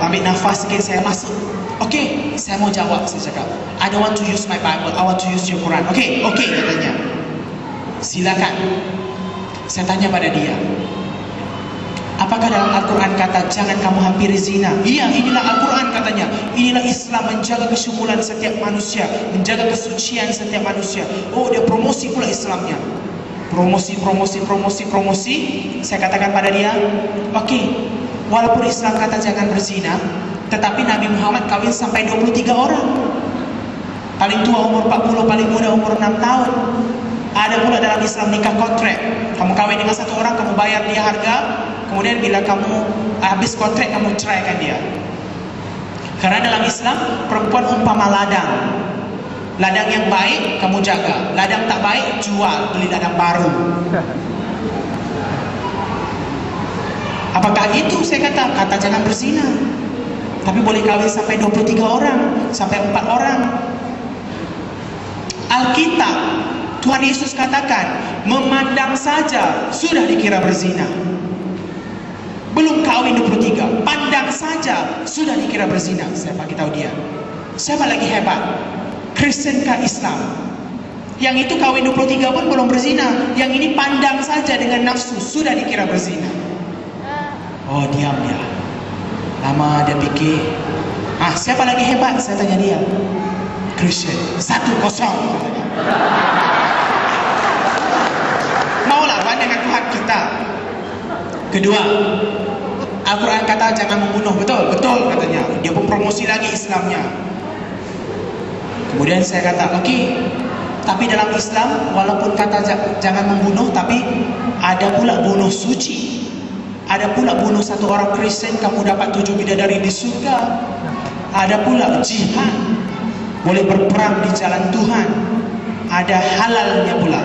Speaker 2: ambil nafas sikit, saya masuk. Oke, saya mau jawab, saya cakap. I don't want to use my Bible, I want to use your Quran. Oke, katanya. Silakan. Saya tanya pada dia, apakah dalam Al-Quran kata jangan kamu hampiri zina? Iya, inilah Al-Quran katanya. Inilah Islam, menjaga kesyumulan setiap manusia, menjaga kesucian setiap manusia. Oh, dia promosi pula Islamnya. Promosi. Saya katakan pada dia, oke, walaupun Islam kata jangan berzina, tetapi Nabi Muhammad kawin sampai 23 orang. Paling tua umur 40, paling muda umur 6 tahun. Ada pula dalam Islam nikah kontrak. Kamu kawin dengan 1 orang, kamu bayar dia harga, kemudian bila kamu habis kontrak, kamu ceraikan dia. Karena dalam Islam, perempuan umpama ladang. Ladang yang baik, kamu jaga. Ladang tak baik, jual, beli ladang baru. Apakah itu? Saya kata jangan berzina. Tapi boleh kawin sampai 23 orang, sampai 4 orang. Alkitab, Tuhan Yesus katakan, memandang saja sudah dikira berzina. Belum kawin 23, pandang saja sudah dikira berzina. Saya bagi tahu dia. Siapa lagi hebat? Kristen kah Islam? Yang itu kawin 23 pun belum berzina. Yang ini pandang saja dengan nafsu sudah dikira berzina. Oh, diam dia. Lama dia pikir, siapa lagi hebat? Saya tanya dia. Kristen. 1-0 katanya. Mau lawan dengan Tuhan kita. Kedua, Al-Quran kata jangan membunuh. Betul katanya. Dia pun promosi lagi Islamnya. Kemudian saya kata, oke, tapi dalam Islam walaupun kata jangan membunuh, tapi ada pula bunuh suci. Ada pula bunuh 1 orang Kristen, kamu dapat 7 bidadari di surga. Ada pula jihad, boleh berperang di jalan Tuhan. Ada halalnya pula.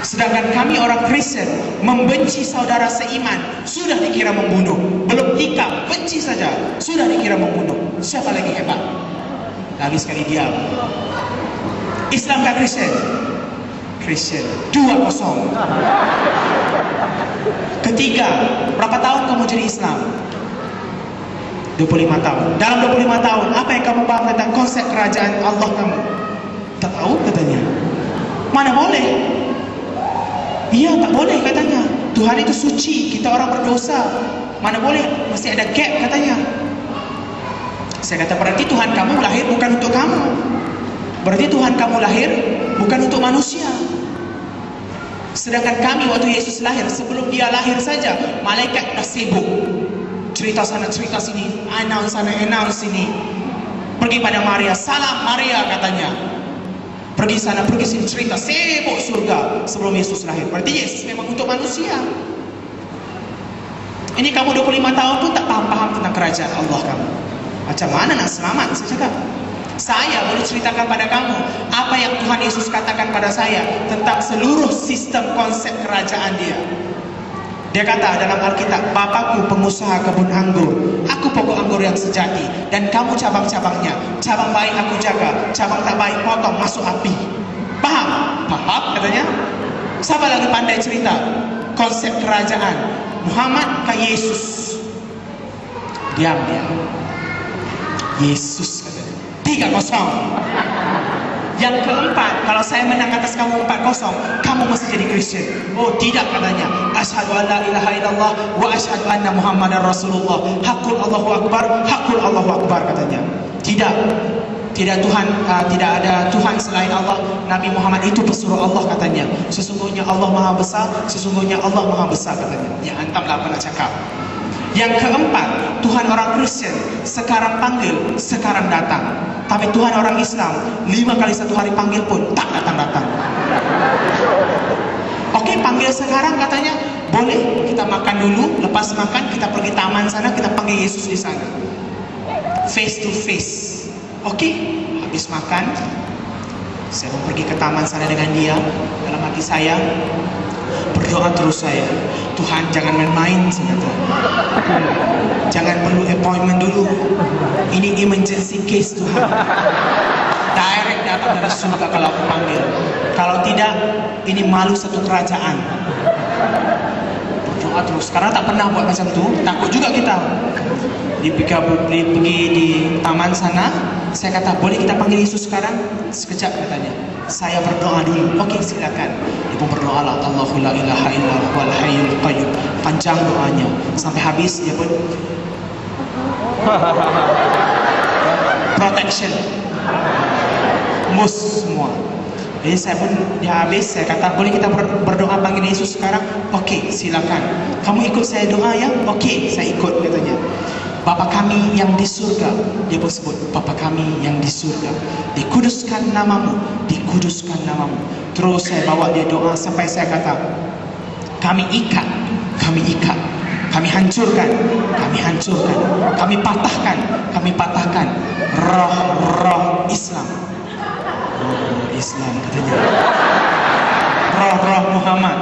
Speaker 2: Sedangkan kami orang Kristen membenci saudara seiman sudah dikira membunuh. Belum nikah, benci saja sudah dikira membunuh. Siapa lagi hebat? Lagi sekali diam. Islam kah Kristen? Kristen. 2-0. Ketiga, berapa tahun kamu jadi Islam? 25 tahun. Dalam 25 tahun, apa yang kamu paham tentang konsep kerajaan Allah kamu? Tak tahu katanya. Mana boleh? Iya, tak boleh katanya. Tuhan itu suci, kita orang berdosa. Mana boleh? Masih ada gap katanya. Saya kata, berarti Tuhan kamu lahir bukan untuk kamu. Berarti Tuhan kamu lahir bukan untuk manusia. Sedangkan kami waktu Yesus lahir, sebelum dia lahir saja, malaikat dah sibuk. Cerita sana, cerita sini, announce sana, announce sini. Pergi pada Maria, salam Maria katanya. Pergi sana, pergi sini, cerita, sibuk surga sebelum Yesus lahir. Berarti Yesus memang untuk manusia. Ini kamu 25 tahun pun tak paham-paham tentang kerajaan Allah kamu. Macam mana nak selamat? Saya cakap, saya boleh ceritakan pada kamu apa yang Tuhan Yesus katakan pada saya tentang seluruh sistem konsep kerajaan dia. Dia kata dalam Alkitab, Bapakku pengusaha kebun anggur, aku pokok anggur yang sejati, dan kamu cabang-cabangnya. Cabang baik aku jaga, cabang tak baik potong masuk api. Paham? Paham katanya. Siapa lagi pandai cerita konsep kerajaan? Muhammad ke Yesus? Diam dia. Yesus katanya. 3-0. Yang keempat, kalau saya menang atas kamu 4-0, kamu mesti jadi Kristen. Oh tidak katanya. Asyhadu an la ilaha illallah wa asyhadu anna Muhammadar Rasulullah. Hakul Allahu Akbar, hakul Allahu Akbar katanya. Tidak. Tidak ada Tuhan selain Allah. Nabi Muhammad itu pesuruh Allah katanya. Sesungguhnya Allah Maha Besar, sesungguhnya Allah Maha Besar katanya. Ya antam tak pernah cakap. Yang keempat, Tuhan orang Kristen sekarang panggil, sekarang datang. Tapi Tuhan orang Islam 5 kali 1 hari panggil pun tak datang-datang. Oke, panggil sekarang katanya boleh, kita makan dulu, lepas makan kita pergi taman sana, kita panggil Yesus di sana. Face to face. Oke, habis makan saya mau pergi ke taman sana dengan dia. Dalam hati saya berdoa terus saya, Tuhan jangan main-main saja. Jangan perlu appointment dulu. Ini emergency case Tuhan. Direct datang dari surga kalau aku panggil. Kalau tidak, ini malu satu kerajaan. Berdoa terus. Karena tak pernah buat macam tu, takut juga kita. Pergi di taman sana, saya kata boleh kita panggil Yesus sekarang? Sekejap katanya. Saya berdoa dulu. Oke, silakan. Dia pun berdoalah, Allahu la ilaha illallah wal hayyul qayyum. Panjang doanya. Sampai habis dia pun protection. Mus semua. Jadi saya pun dia habis, saya kata boleh kita berdoa panggil Yesus sekarang? Oke, silakan. Kamu ikut saya doa ya? Oke, saya ikut katanya. Bapa kami yang di surga, dia pun sebut Bapa kami yang di surga, dikuduskan namamu, dikuduskan namamu. Terus saya bawa dia doa sampai saya kata, kami ikat, kami hancurkan, kami patahkan roh-roh Islam. Islam katanya. Roh-roh Muhammad.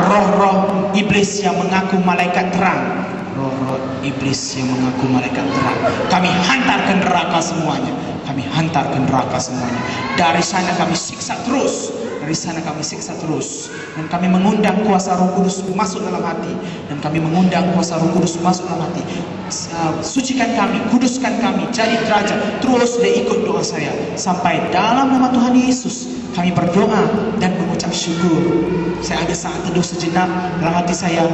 Speaker 2: Roh-roh iblis yang mengaku malaikat terang. Roh-roh iblis yang mengaku malaikat terang. Kami hantar ke neraka semuanya. Dari sana kami siksa terus. Dan kami mengundang kuasa Roh Kudus masuk dalam hati. Sucikan kami, kuduskan kami, jadi derajat. Terus dia ikut doa saya. Sampai dalam nama Tuhan Yesus kami berdoa dan mengucap syukur. Saya ada saat teduh sejenak dalam hati saya,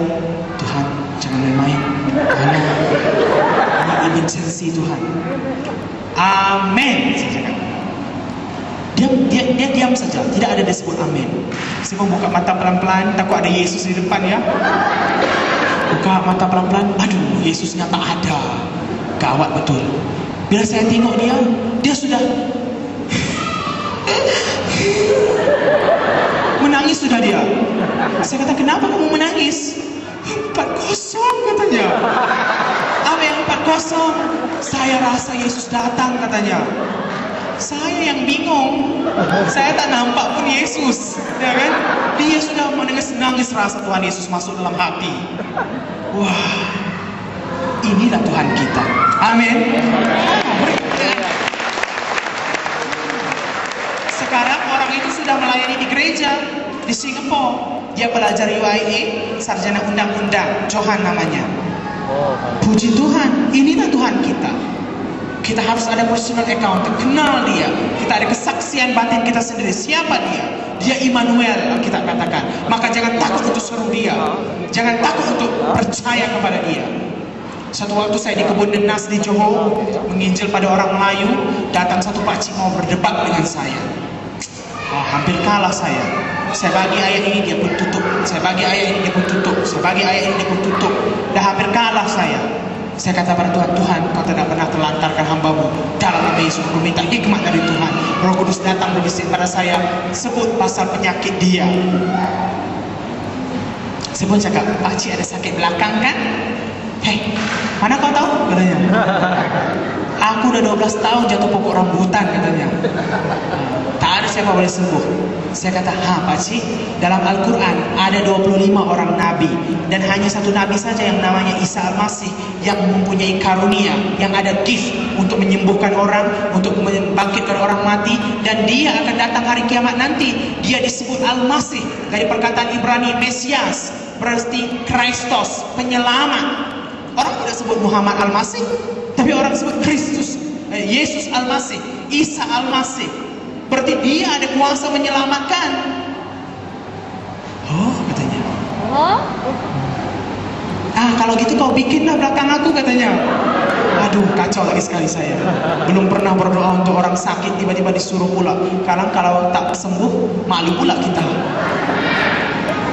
Speaker 2: Tuhan jangan main-main. Ini emergency Tuhan. Amin. Saya cakap. Dia diam saja, tidak ada dia sebut amin. Saya pun buka mata pelan-pelan, takut ada Yesus di depan ya. Buka mata pelan-pelan, aduh Yesusnya tak ada. Gawat betul. Bila saya tengok dia sudah menangis sudah dia. Saya kata, kenapa kamu menangis? 4-0 katanya. Apa yang 4-0? Saya rasa Yesus datang katanya. Saya yang bingung. Saya tak nampak pun Yesus, ya kan? Dia sudah menangis rasa Tuhan Yesus masuk dalam hati. Wah, inilah Tuhan kita. Amin. Sekarang orang itu sudah melayani di gereja di Singapura. Dia belajar UIA, sarjana undang-undang, Johan namanya. Puji Tuhan, inilah Tuhan kita. Kita harus ada personal account, kenal dia. Kita ada kesaksian batin kita sendiri. Siapa dia? Dia Immanuel, kita katakan. Maka jangan takut untuk seru dia. Jangan takut untuk percaya kepada dia. Satu waktu saya di kebun nenas di Johor, menginjil pada orang Melayu. Datang satu pakcik mau berdebat dengan saya. Hampir kalah saya. Saya bagi ayat ini, dia pun tutup. Saya bagi ayat ini, dia pun tutup. Saya bagi ayat ini, dia pun tutup. Dah hampir kalah saya. Saya kata pada Tuhan, Tuhan, kau tidak pernah telantarkan hamba-Mu. Dalam nama Yesus, aku minta hikmat dari Tuhan. Roh Kudus datang berbisik pada saya, sebut pasal penyakit dia. Saya pun cakap, pakcik ada sakit belakang kan? Hei, mana kau tahu? Katanya. Aku udah 12 tahun jatuh pokok rambutan katanya. Tak ada siapa boleh sembuh. Saya kata, pakcik, dalam Al-Quran ada 25 orang nabi. Dan hanya satu nabi saja yang namanya Isa Al-Masih yang mempunyai karunia, yang ada gift untuk menyembuhkan orang, untuk membangkitkan orang mati. Dan dia akan datang hari kiamat nanti. Dia disebut Al-Masih. Dari perkataan Ibrani, Mesias, berarti Kristus, penyelamat. Orang tidak sebut Muhammad Al-Masih, tapi orang sebut Kristus, Yesus Al-Masih, Isa Al-Masih. Berarti dia ada kuasa menyelamatkan. Oh, katanya. Kalau gitu kau bikinlah belakang aku, katanya. Aduh, kacau lagi sekali saya. Belum pernah berdoa untuk orang sakit, tiba-tiba disuruh pula. Kalau tak sembuh, malu pula kita.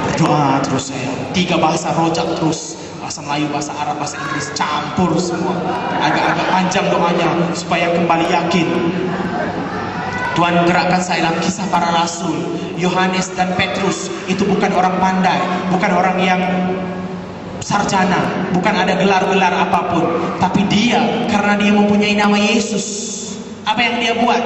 Speaker 2: Berdoa terus saya. 3 bahasa rojak terus. Bahasa Melayu, bahasa Arab, bahasa Inggris, campur semua. Agak-agak panjang doanya supaya kembali yakin. Tuhan gerakkan saya dalam Kisah Para Rasul. Yohanes dan Petrus itu bukan orang pandai, bukan orang yang sarjana, bukan ada gelar-gelar apapun, tapi dia, karena dia mempunyai nama Yesus, apa yang dia buat?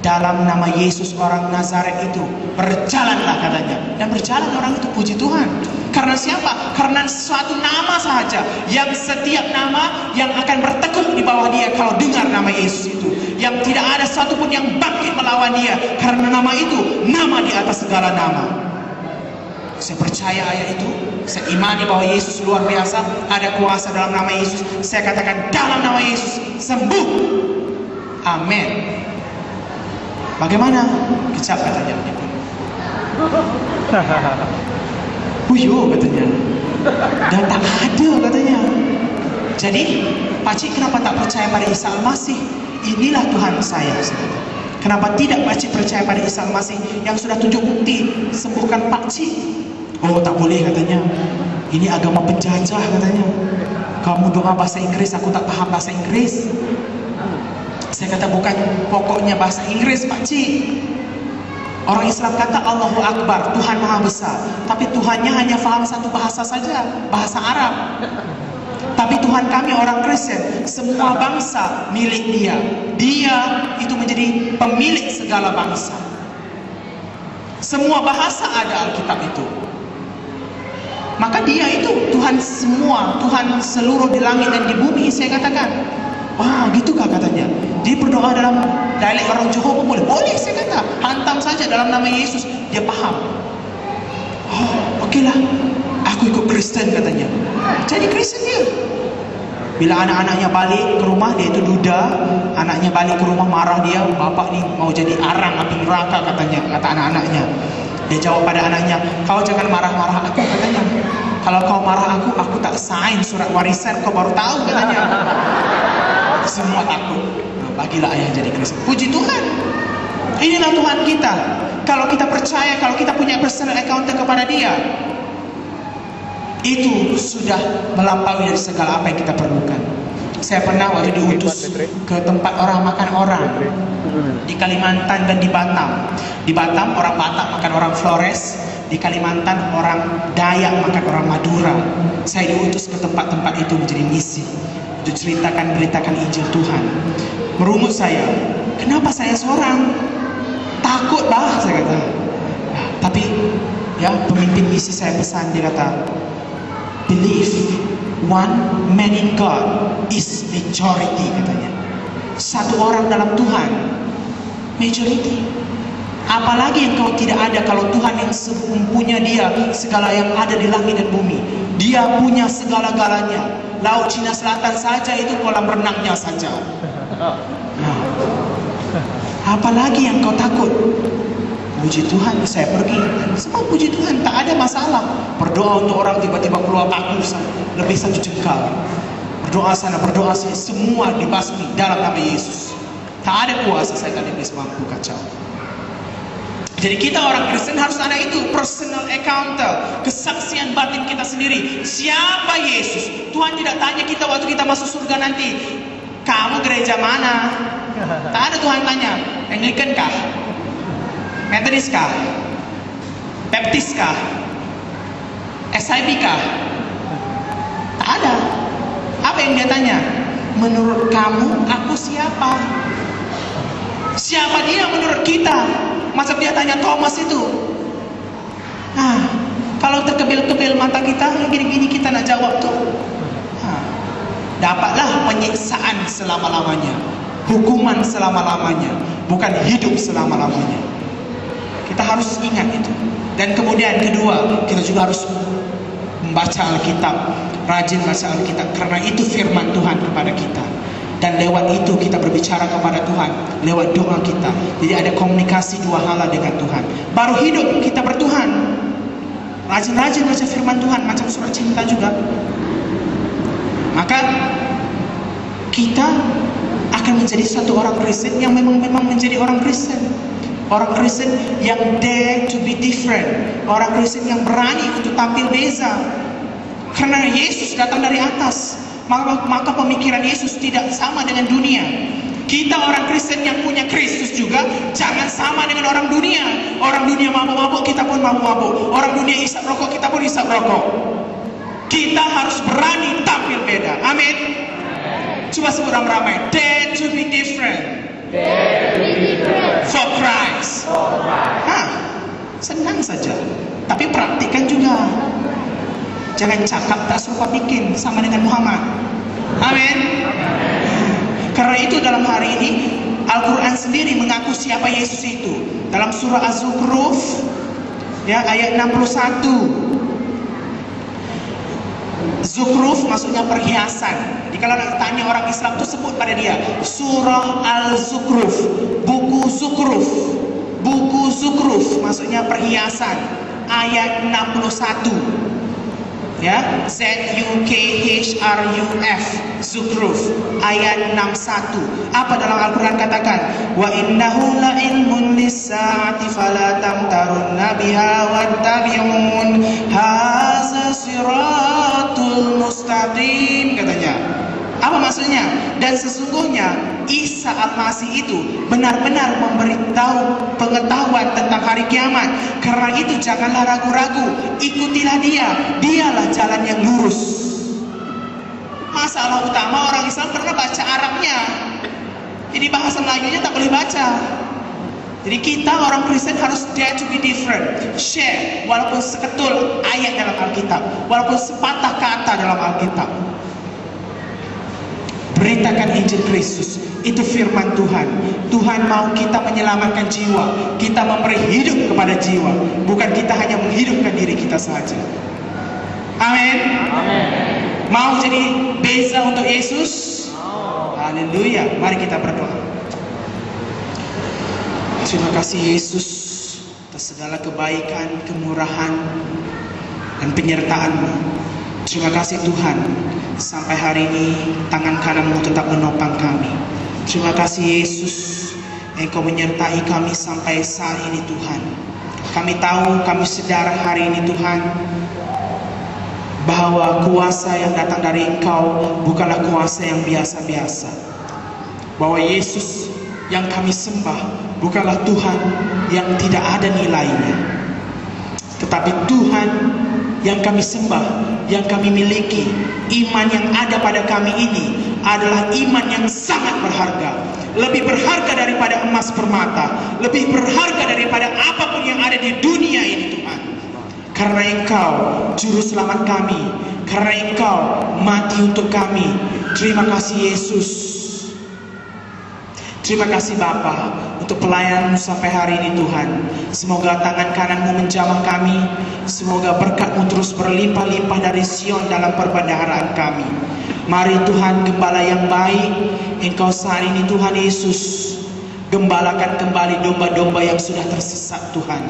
Speaker 2: Dalam nama Yesus orang Nazaret itu berjalanlah katanya, dan berjalan orang itu, puji Tuhan. Karena siapa? Karena suatu nama saja, yang setiap nama yang akan bertekuk di bawah dia kalau dengar nama Yesus itu, yang tidak ada satupun yang bangkit melawan dia, karena nama itu nama di atas segala nama. Saya percaya ayat itu, saya imani bahwa Yesus luar biasa, ada kuasa dalam nama Yesus. Saya katakan dalam nama Yesus sembuh. Amin. Bagaimana? Kecap katanya. Buyo katanya. Dan tak ada katanya. Jadi, Pakcik kenapa tak percaya pada Isa Al-Masih? Inilah Tuhan saya. Kenapa tidak Pakcik percaya pada Isa Al-Masih yang sudah tunjuk bukti sembuhkan Pakcik? Oh, tak boleh katanya. Ini agama penjajah katanya. Kamu doa bahasa Inggris, aku tak paham bahasa Inggris. Saya kata bukan pokoknya bahasa Inggris, Pakcik. Orang Islam kata Allahu Akbar, Tuhan Maha Besar. Tapi Tuhannya hanya faham satu bahasa saja, bahasa Arab. Tapi Tuhan kami orang Kristen, semua bangsa milik dia. Dia itu menjadi pemilik segala bangsa. Semua bahasa ada Alkitab itu. Maka dia itu Tuhan semua, Tuhan seluruh di langit dan di bumi. Saya katakan, wah gitukah katanya. Dia berdoa dalam dialek orang Johor pun boleh? Boleh, saya kata. Hantam saja dalam nama Yesus, dia paham. Oh, okeylah. Aku ikut Kristen katanya. Jadi Kristen dia. Bila anak-anaknya balik ke rumah, dia itu duda. Anaknya balik ke rumah marah dia, bapak ni mau jadi arang api neraka katanya, kata anak-anaknya. Dia jawab pada anaknya, kau jangan marah-marah aku katanya. Kalau kau marah aku tak sign surat warisan, kau baru tahu katanya. Semua takut. Bagilah ayah jadi Kristen. Puji Tuhan. Inilah Tuhan kita. Kalau kita percaya, kalau kita punya personal account kepada dia, itu sudah melampaui dari segala apa yang kita perlukan. Saya pernah waktu diutus ke tempat orang makan orang di Kalimantan dan di Batam. Di Batam orang Batak makan orang Flores, di Kalimantan orang Dayak makan orang Madura. Saya diutus ke tempat-tempat itu menjadi misi, untuk beritakan Injil Tuhan. Merungut saya, kenapa saya seorang? Takut bah, saya kata. Tapi ya pemimpin misi saya pesan, dia kata, believe one man in God is majority katanya. Satu orang dalam Tuhan majority. Apalagi yang kau tidak ada kalau Tuhan yang mempunyai dia segala yang ada di langit dan bumi. Dia punya segala-galanya. Laut Cina Selatan saja itu kolam renangnya saja. Apalagi yang kau takut? Puji Tuhan, saya pergi. Semua puji Tuhan, tak ada masalah. Berdoa untuk orang tiba-tiba keluar paku lebih 1 jengkal. Berdoa sana, berdoa sini, semua dibasmi dalam nama Yesus. Tak ada kuasa saya kata iblis mampu kacau. Jadi kita orang Kristen harus ada itu, personal encounter, kesaksian batin kita sendiri. Siapa Yesus? Tuhan tidak tanya kita waktu kita masuk surga nanti, kamu gereja mana? Tak ada Tuhan tanya, Anglican kah? Methodist kah? Baptist kah? SIB kah? Tak ada. Apa yang dia tanya? Menurut kamu, aku siapa? Siapa dia menurut kita? Masa dia tanya Thomas itu? Kalau terkebil-kebil mata kita, yang gini-gini kita nak jawab tuh. Dapatlah penyiksaan selama-lamanya, hukuman selama-lamanya, bukan hidup selama-lamanya. Kita harus ingat itu. Dan kemudian kedua, kita juga harus membaca Alkitab, rajin baca Alkitab, karena itu firman Tuhan kepada kita. Dan lewat itu kita berbicara kepada Tuhan, lewat doa kita. Jadi ada komunikasi dua hala dengan Tuhan. Baru hidup kita bertuhan. Rajin-rajin baca firman Tuhan, macam surat cinta juga. Maka kita akan menjadi satu orang Kristen yang memang menjadi orang Kristen. Orang Kristen yang dare to be different. Orang Kristen yang berani untuk tampil beza. Karena Yesus datang dari atas, maka pemikiran Yesus tidak sama dengan dunia. Kita orang Kristen yang punya Kristus juga jangan sama dengan orang dunia. Orang dunia mabuk-mabuk, kita pun mabuk-mabuk. Orang dunia isap rokok, kita pun isap rokok. Kita harus berani tampil beda. Amin. Coba sebut ramai-ramai. Dare to be different. For Christ. Senang saja, tapi praktikkan juga. Jangan cakap tak serupa bikin, sama dengan Muhammad. Amin. Karena itu dalam hari ini Al-Quran sendiri mengaku siapa Yesus itu. Dalam surah Az-Zukhruf ya, ayat 61. Zukhruf maksudnya perhiasan. Jadi kalau nak tanya orang Islam tu sebut pada dia surah Al-Zukhruf, buku Zukhruf. Buku Zukhruf maksudnya perhiasan, ayat 61. Ya, Z-U-K-H-R-U-F, Zukhruf, ayat 61. Apa dalam Al-Quran katakan? Wa innahu la ilmun lis-sa'ati fala tamtarunna biha wattabi'un hadza siratul mustaqim, katanya. Apa maksudnya? Dan sesungguhnya Isa Al-Masih itu benar-benar memberitahu pengetahuan tentang hari kiamat. Karena itu janganlah ragu-ragu, ikutilah dia. Dialah jalan yang lurus. Masalah utama orang Islam pernah baca Arabnya, jadi bahasa Melayunya tak boleh baca. Jadi kita orang Kristen harus dare to be different. Share walaupun seketul ayat dalam Alkitab, walaupun sepatah kata dalam Alkitab. Beritakan Injil Kristus. Itu firman Tuhan. Tuhan mau kita menyelamatkan jiwa. Kita memberi hidup kepada jiwa. Bukan kita hanya menghidupkan diri kita saja. Amin. Mau jadi beza untuk Yesus? Haleluya. Mari kita berdoa. Terima kasih Yesus atas segala kebaikan, kemurahan, dan penyertaan-Mu. Terima kasih Tuhan, sampai hari ini tangan kanan-Mu tetap menopang kami. Terima kasih Yesus, Engkau menyertai kami sampai saat ini Tuhan. Kami tahu, kami sadar hari ini Tuhan, bahwa kuasa yang datang dari Engkau bukanlah kuasa yang biasa-biasa. Bahwa Yesus yang kami sembah bukanlah Tuhan yang tidak ada nilainya, tetapi Tuhan yang kami sembah, yang kami miliki. Iman yang ada pada kami ini adalah iman yang sangat berharga. Lebih berharga daripada emas permata, lebih berharga daripada apapun yang ada di dunia ini Tuhan. Karena Engkau juru selamat kami, karena Engkau mati untuk kami. Terima kasih Yesus. Terima kasih Bapa untuk pelayan-Mu sampai hari ini Tuhan. Semoga tangan kanan-Mu menjamah kami. Semoga berkat-Mu terus berlimpah-limpah dari Sion dalam perbendaharaan kami. Mari Tuhan Gembala yang baik, Engkau saat ini Tuhan Yesus gembalakan kembali domba-domba yang sudah tersesat Tuhan.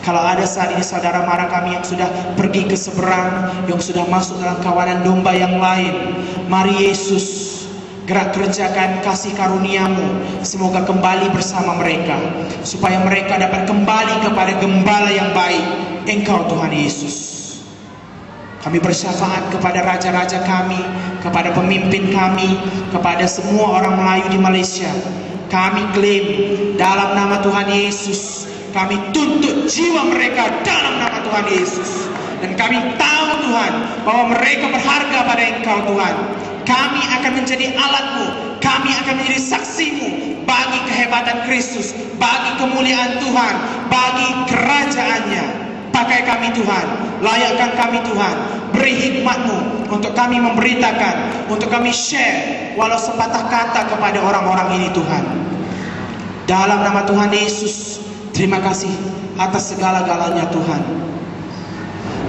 Speaker 2: Kalau ada saat ini saudara mara kami yang sudah pergi ke seberang, yang sudah masuk dalam kawanan domba yang lain, mari Yesus gerak kerjakan kasih karunia-Mu. Semoga kembali bersama mereka, supaya mereka dapat kembali kepada gembala yang baik, Engkau Tuhan Yesus. Kami bersyafaat kepada raja-raja kami, kepada pemimpin kami, kepada semua orang Melayu di Malaysia. Kami klaim dalam nama Tuhan Yesus, kami tuntut jiwa mereka dalam nama Tuhan Yesus. Dan kami tahu Tuhan bahwa mereka berharga pada Engkau Tuhan. Kami akan menjadi alat-Mu, kami akan menjadi saksi-Mu bagi kehebatan Kristus, bagi kemuliaan Tuhan, bagi kerajaan-Nya. Pakai kami Tuhan, layakkan kami Tuhan, beri hikmat-Mu untuk kami memberitakan, untuk kami share walau sepatah kata kepada orang-orang ini Tuhan. Dalam nama Tuhan Yesus, terima kasih atas segala-galanya Tuhan.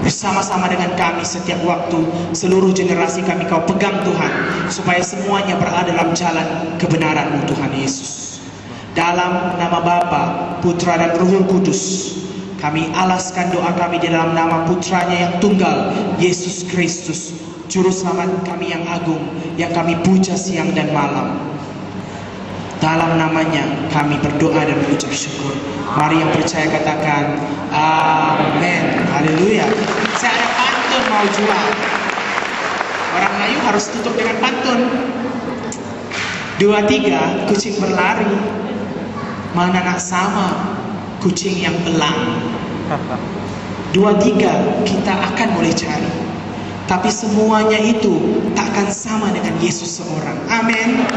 Speaker 2: Bersama-sama dengan kami setiap waktu, seluruh generasi kami Kau pegang Tuhan, supaya semuanya berada dalam jalan kebenaran-Mu Tuhan Yesus. Dalam nama Bapa, Putra dan Ruh Kudus, kami alaskan doa kami di dalam nama Putranya yang tunggal, Yesus Kristus, Juru selamat kami yang agung, yang kami puja siang dan malam. Dalam namanya kami berdoa dan mengucap syukur. Mari yang percaya katakan amin. Haleluya. Saya ada pantun mau jual. Orang Melayu harus tutup dengan pantun. 2, 3 kucing berlari, mana nak sama kucing yang belang. 2, 3 kita akan mulai cari, tapi semuanya itu takkan sama dengan Yesus seorang. Amin.